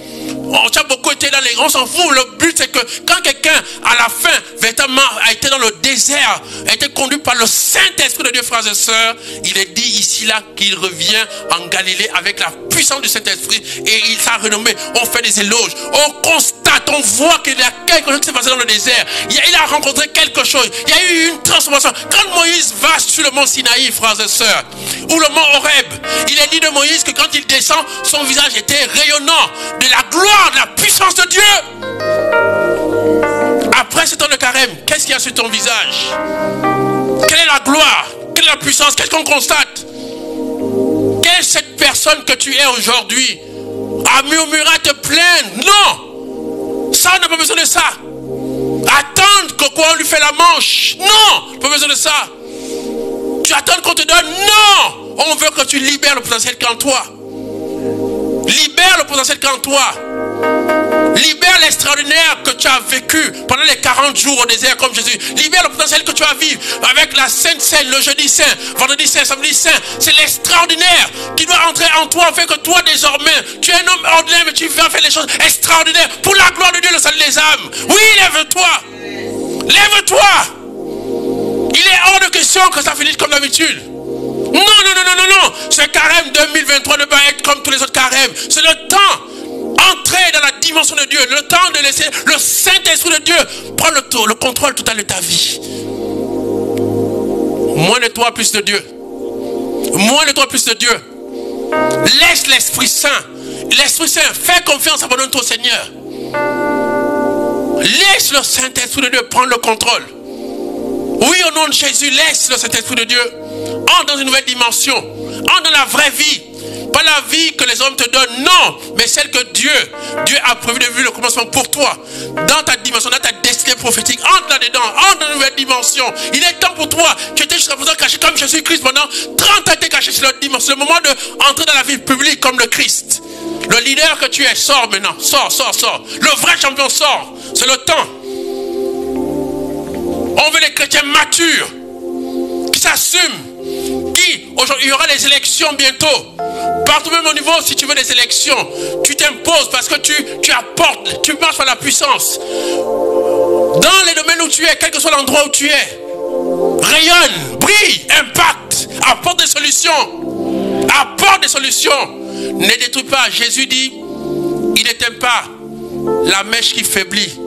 Tu as beaucoup été dans les... On s'en fout. Le but, c'est que quand quelqu'un, à la fin, véritablement, a été dans le désert, a été conduit par le Saint-Esprit de Dieu, frères et sœurs, il est dit ici, là, qu'il revient en Galilée avec la puissance du Saint-Esprit et il s'est renommé. On fait des éloges. On constate, on voit qu'il y a quelque chose qui s'est passé dans le désert. Il a rencontré quelque chose. Il y a eu une transformation. Quand Moïse va sur le mont Sinaï, frères et sœurs, ou le mont Horeb, il est dit de Moïse que quand il descend, son visage était rayonnant de la gloire, de la puissance de Dieu. Après ce temps de carême, qu'est-ce qu'il y a sur ton visage? Quelle est la gloire? Quelle est la puissance? Qu'est-ce qu'on constate? Quelle est cette personne que tu es aujourd'hui? À murmurer, à te plaindre? Non! Ça, on n'a pas besoin de ça. Attendre que quoi on lui fait la manche? Non! Pas besoin de ça. Tu attends qu'on te donne? Non! On veut que tu libères le potentiel qui est en toi. Libère le potentiel qui est en toi. Libère l'extraordinaire que tu as vécu pendant les 40 jours au désert comme Jésus. Libère le potentiel que tu vas vivre avec la Sainte Seine, le jeudi saint, vendredi saint, samedi saint. C'est l'extraordinaire qui doit entrer en toi, fait que toi désormais, tu es un homme ordinaire mais tu vas faire les choses extraordinaires pour la gloire de Dieu, le salut des âmes. Oui, lève-toi. Lève-toi. Il est hors de question que ça finisse comme d'habitude. Non, non, non, non, non, non. Ce carême 2023 ne va être comme tous les autres carèmes. C'est le temps. Entrer dans la dimension de Dieu. Le temps de laisser le Saint-Esprit de Dieu prendre le contrôle total de ta vie. Moins de toi, plus de Dieu. Moins de toi, plus de Dieu. Laisse l'Esprit Saint. L'Esprit Saint, fais confiance, abandonne-toi au Seigneur. Laisse le Saint-Esprit de Dieu prendre le contrôle. Oui, au nom de Jésus, laisse le Saint-Esprit de Dieu. Entre dans une nouvelle dimension. Entre dans la vraie vie. Pas la vie que les hommes te donnent, non, mais celle que Dieu a prévu de vivre le commencement pour toi, dans ta dimension, dans ta destinée prophétique. Entre là-dedans, entre dans une nouvelle dimension. Il est temps pour toi. Tu étais jusqu'à présent caché comme Jésus-Christ pendant 30 ans, tu es caché sur l'autre dimension. C'est le moment d'entrer dans la vie publique comme le Christ. Le leader que tu es, sors maintenant. Sors, sors, sors. Le vrai champion sort. C'est le temps. On veut les chrétiens matures, qui s'assument. Aujourd'hui, il y aura des élections bientôt. Partout même au niveau, si tu veux des élections, tu t'imposes parce que tu apportes, tu marches par la puissance. Dans les domaines où tu es, quel que soit l'endroit où tu es, rayonne, brille, impacte, apporte des solutions. Apporte des solutions. Ne détruis pas. Jésus dit, il n'éteint pas la mèche qui faiblit.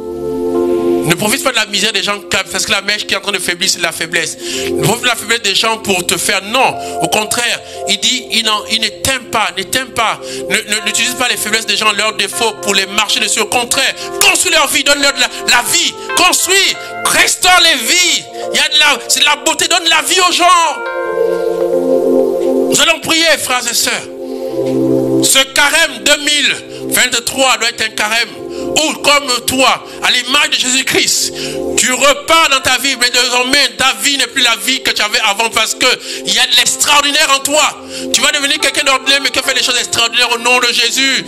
Ne profite pas de la misère des gens parce que la mèche qui est en train de faiblir, c'est la faiblesse. Ne profite pas de la faiblesse des gens pour te faire. Non, au contraire, il dit, il n'éteint pas, n'utilise pas les faiblesses des gens, leurs défauts pour les marcher dessus. Au contraire, construis leur vie, donne-leur de la vie. Construis, restaure les vies. C'est de la beauté, donne la vie aux gens. Nous allons prier, frères et sœurs. Ce carême 2023 doit être un carême où, comme toi, à l'image de Jésus-Christ, tu repars dans ta vie, mais désormais, ta vie n'est plus la vie que tu avais avant parce qu'il y a de l'extraordinaire en toi. Tu vas devenir quelqu'un d'ordinaire, mais qui fait des choses extraordinaires au nom de Jésus.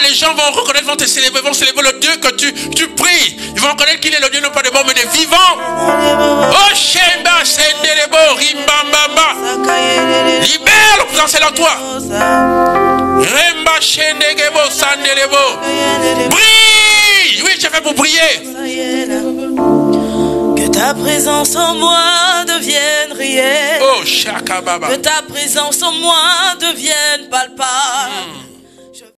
Les gens vont reconnaître, vont célébrer le Dieu que tu pries. Ils vont reconnaître qu'il est le Dieu non pas des morts, mais des vivants. Oh, Shemba, Sendelebo, Rimbambamba. Libère le potentiel en toi. Remba, Shendegebo, Sandelebo. Brille! Oui, j'ai fait pour briller. Que ta présence en moi devienne réelle. Oh, Shaka Baba. Que ta présence en moi devienne palpable.